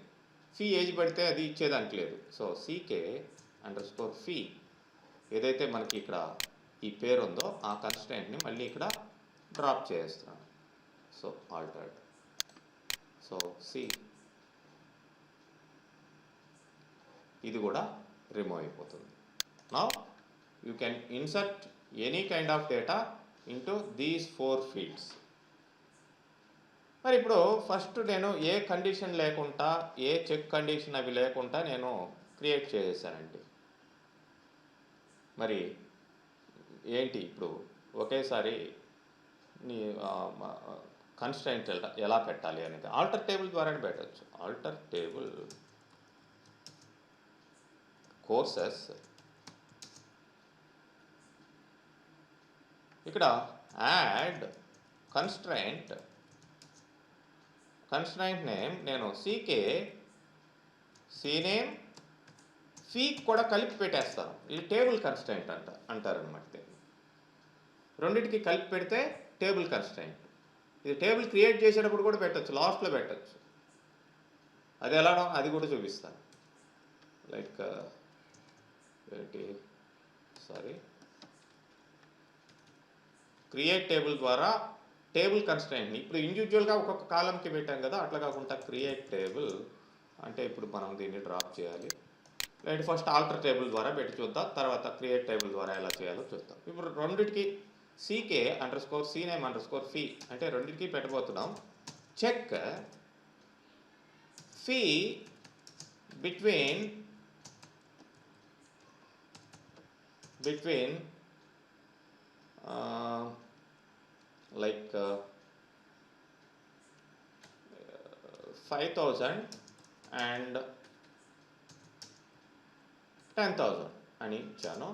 ఫీ ఏజ్ పడితే అది ఇచ్చేదానికి లేదు. సో CK_ఫీ ఏదైతే మనకి ఇక్కడ ఈ పేరు ఉందో ఆ కన్స్ట్రైంట్ని మళ్ళీ ఇక్కడ డ్రాప్ చేస్తున్నాను. So altered. సో సి ఇది కూడా రిమూవ్ అయిపోతుంది. Now you can insert any kind of data into these 4 fields. మరి ఇప్పుడు ఫస్ట్ నేను ఏ కండిషన్ లేకుండా, ఏ చెక్ కండిషన్ అవి లేకుండా నేను క్రియేట్ చేసేసానండి. మరి ఏంటి ఇప్పుడు ఒకేసారి కన్స్ట్రైంట్ ఎలా పెట్టాలి అనేది ఆల్టర్ టేబుల్ ద్వారానే పెట్టచ్చు. ఆల్టర్ టేబుల్ కోర్సెస్, ఇక్కడ యాడ్ కన్స్ట్రైంట్ నేమ్ నేను సీకే సీనేమ్ ఫీకి కూడా కలిపి పెట్టేస్తాను. ఇది టేబుల్ కన్స్ట్రైంట్ అంటారనమాట. రెండింటికి కలిపి పెడితే టేబుల్ కన్స్ట్రైంట్. ఇది టేబుల్ క్రియేట్ చేసేటప్పుడు కూడా పెట్టచ్చు, లాస్ట్లో పెట్టచ్చు. అది ఎలానో అది కూడా చూపిస్తాను. లైక్ క్రియేట్ టేబుల్ ద్వారా టేబుల్ కన్స్ట్రైంట్ని ఇప్పుడు ఇండివిజువల్గా ఒక్కొక్క కాలంకి పెట్టాం కదా, అట్లా కాకుండా క్రియేట్ టేబుల్ అంటే ఇప్పుడు మనం దీన్ని డ్రాప్ చేయాలి. లేదంటే ఫస్ట్ ఆల్టర్ టేబుల్ ద్వారా పెట్టి చూద్దాం, తర్వాత క్రియేట్ టేబుల్ ద్వారా ఎలా చేయాలో చూద్దాం. ఇప్పుడు రెండింటికి CK_cname_ఫీ అంటే రెండింటికి పెట్టబోతున్నాం. Check fee between between like 5,000 and 10,000 అని ఇచ్చాను.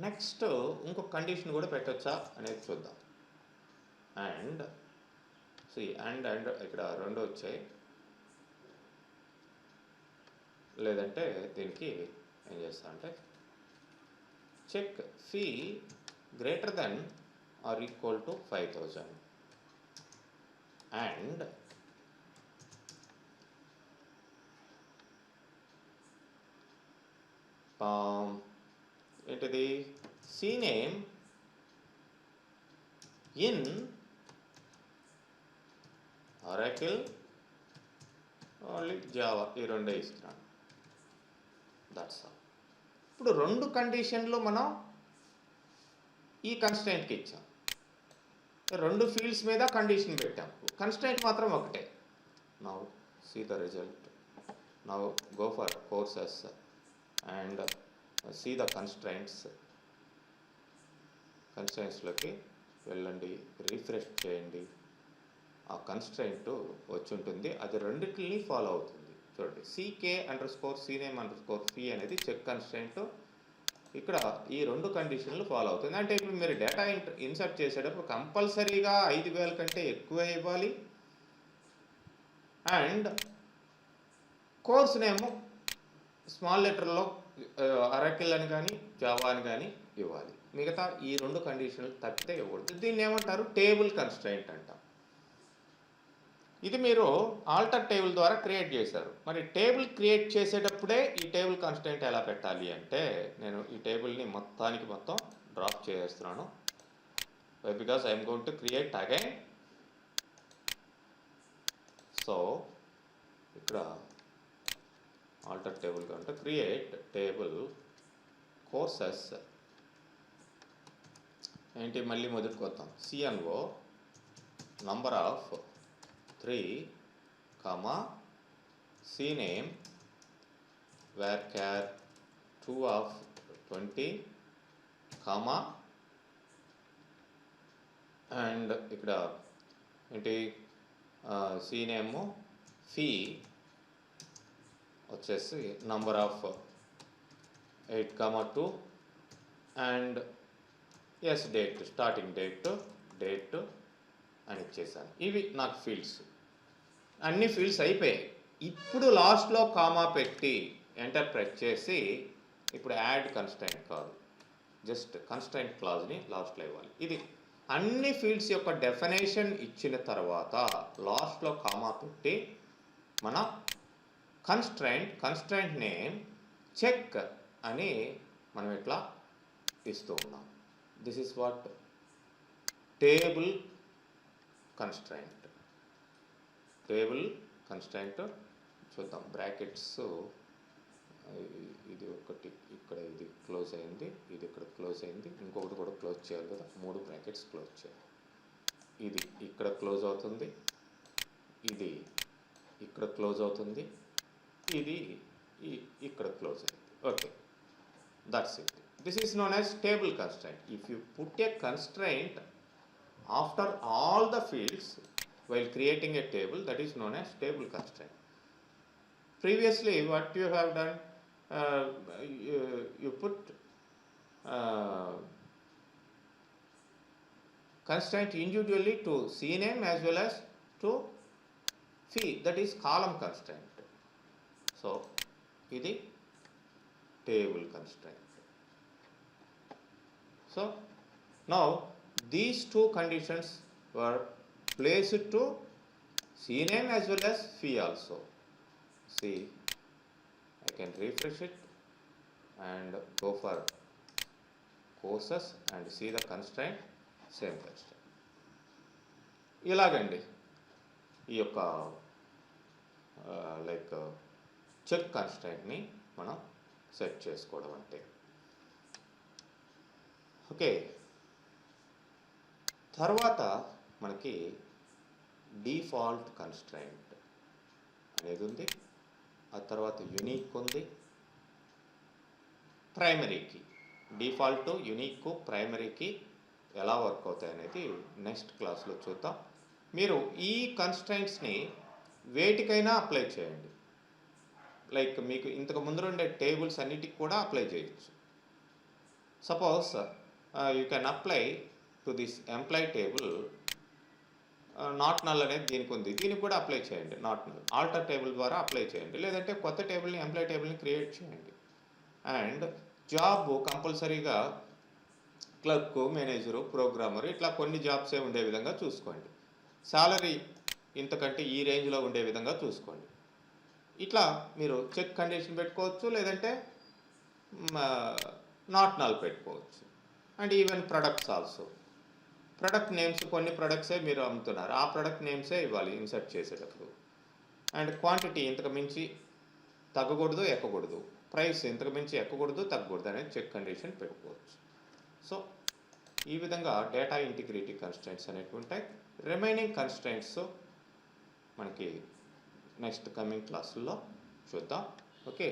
నెక్స్ట్ ఇంకొక కండిషన్ కూడా పెట్టొచ్చా అనేది చూద్దాం. అండ్ అండ్ ఇక్కడ రెండు వచ్చాయి, లేదంటే దీనికి ఏం చేస్తా అంటే check fee greater than or equal to 5,000 and ఏంటిది CNAME ఇన్ Oracle ఓన్లీ జావా, ఈ రెండే ఇస్తున్నాను. That's all. ఇప్పుడు రెండు కండిషన్లు మనం ఈ కన్స్ట్రైంట్కి ఇచ్చాం, రెండు ఫీల్డ్స్ మీద కండిషన్ పెట్టాం, కన్స్ట్రైంట్ మాత్రం ఒకటే. Now see the result. Now go for courses and see the కన్స్ట్రైంట్స్లోకి వెళ్ళండి, రిఫ్రెష్ చేయండి. ఆ కన్స్ట్రైంట్ వచ్చి ఉంటుంది, అది రెండింటిని ఫాలో అవుతుంది. చూడండి, CK_CNAME_fee అనేది చెక్ కన్స్ట్రైంట్. ఇక్కడ ఈ రెండు కండిషన్లు ఫాలో అవుతుంది. అంటే ఇప్పుడు మీరు డేటా ఇన్సర్ట్ చేసేటప్పుడు కంపల్సరీగా 5,000 కంటే ఎక్కువ ఇవ్వాలి. అండ్ కోర్స్ నేమ్ స్మాల్ లెటర్లో Oracle అని కానీ జావా అని కానీ ఇవ్వాలి. మిగతా ఈ రెండు కండిషన్లు తప్పితే ఇవ్వకూడదు. దీన్ని ఏమంటారు? టేబుల్ కన్స్ట్రైంట్ అంటాం. ఇది మీరు ఆల్టర్ టేబుల్ ద్వారా క్రియేట్ చేశారు. మరి టేబుల్ క్రియేట్ చేసేటప్పుడే ఈ టేబుల్ కన్స్ట్రైంట్ ఎలా పెట్టాలి అంటే, నేను ఈ టేబుల్ని మొత్తం డ్రాప్ చేస్తున్నాను. Because I'm going to create again. So ఇక్కడ ఆల్టర్ టేబుల్ కంటే క్రియేట్ టేబుల్ కోర్సెస్ ఏంటి, మళ్ళీ మొదటికి వద్దాం. CNO number of 3, CNAME varchar 2 of 20, and ఇక్కడ ఏంటి CNAME fee వచ్చేసి number of 8, 2 and date, starting date అని ఇచ్చేసాను. ఇవి నాకు ఫీల్డ్స్, అన్ని ఫీల్డ్స్ అయిపోయాయి. ఇప్పుడు లాస్ట్లో కామా పెట్టి ఎంటర్ ప్రెస్ చేసి ఇప్పుడు యాడ్ కన్స్ట్రైంట్ కాదు, జస్ట్ కన్స్ట్రైంట్ క్లాజ్ని లాస్ట్లో ఇవ్వాలి. ఇది అన్ని ఫీల్డ్స్ యొక్క డెఫినేషన్ ఇచ్చిన తర్వాత లాస్ట్లో కామా పెట్టి మన కన్స్ట్రైంట్ నేమ్ చెక్ అని మనం ఇట్లా ఇస్తూ ఉన్నాం. This is what table constraint. చూద్దాం. బ్రాకెట్స్ ఇది ఒకటి ఇక్కడ, ఇది క్లోజ్ అయింది, ఇది ఇక్కడ క్లోజ్ అయింది, ఇంకొకటి కూడా క్లోజ్ చేయాలి కదా. 3 బ్రాకెట్స్ క్లోజ్ చేయాలి. ఇది ఇక్కడ క్లోజ్ అవుతుంది, ఇది ఇక్కడ క్లోజ్ అవుతుంది, ఇది ఇక్కడ క్లోజ్ అయింది. Okay, that's it. This is known as table constraint. If you put a constraint after all the fields while creating a table, that is known as table constraint. Previously what you have done, you put constraint individually to CNAME as well as to fee, that is column constraint. So ఇది table constraint. So now these two conditions were placed to CNAME as well as fee also. See, I can refresh it and go for courses and see the constraint, same constraint. ఇలాగండి ఈ యొక్క like check కన్స్ట్రైంట్ని మనం set చేసుకోవడం అంటే. Okay, తర్వాత మనకి default constraint అనేది ఉంది, ఆ తర్వాత యూనిక్ ఉంది, ప్రైమరీకి డిఫాల్ట్, యూనిక్, ప్రైమరీకి ఎలా వర్క్ అవుతాయి అనేది నెక్స్ట్ క్లాస్లో చూద్దాం. మీరు ఈ కన్స్ట్రైంట్స్ని వేటికైనా అప్లై చేయండి. లైక్ మీకు ఇంతకు ముందు ఉండే టేబుల్స్ అన్నిటికి కూడా అప్లై చేయొచ్చు. Suppose you can apply to this employee table not null అనేది దీనికి ఉంది, దీనికి కూడా అప్లై చేయండి. నాట్ నల్ ఆల్టర్ టేబుల్ ద్వారా అప్లై చేయండి, లేదంటే కొత్త టేబుల్ని ఎంప్లాయ్ టేబుల్ని క్రియేట్ చేయండి. అండ్ జాబ్ కంపల్సరీగా క్లర్క్, మేనేజరు, ప్రోగ్రామర్ ఇట్లా కొన్ని జాబ్సే ఉండే విధంగా చూసుకోండి. సాలరీ ఇంతకంటే ఈ రేంజ్లో ఉండే విధంగా చూసుకోండి. ఇట్లా మీరు చెక్ కండిషన్ పెట్టుకోవచ్చు, లేదంటే నాట్ నల్ పెట్టుకోవచ్చు. And even products also, product names కొన్ని ప్రొడక్ట్సే మీరు అమ్ముతున్నారు, ఆ ప్రొడక్ట్ నేమ్సే ఇవ్వాలి ఇన్సర్ట్ చేసేటప్పుడు. అండ్ క్వాంటిటీ ఇంతకు మించి తగ్గకూడదు, ఎక్కకూడదు. ప్రైస్ ఇంతకు మించి ఎక్కకూడదు, తగ్గకూడదు అనేది చెక్ కండిషన్ పెట్టుకోవచ్చు. సో ఈ విధంగా డేటా ఇంటిగ్రిటీ కన్స్ట్రైంట్స్ అనేవి ఉంటాయి. రిమైనింగ్ కన్స్ట్రైంట్స్ మనకి నెక్స్ట్ కమింగ్ క్లాసుల్లో చూద్దాం. ఓకే.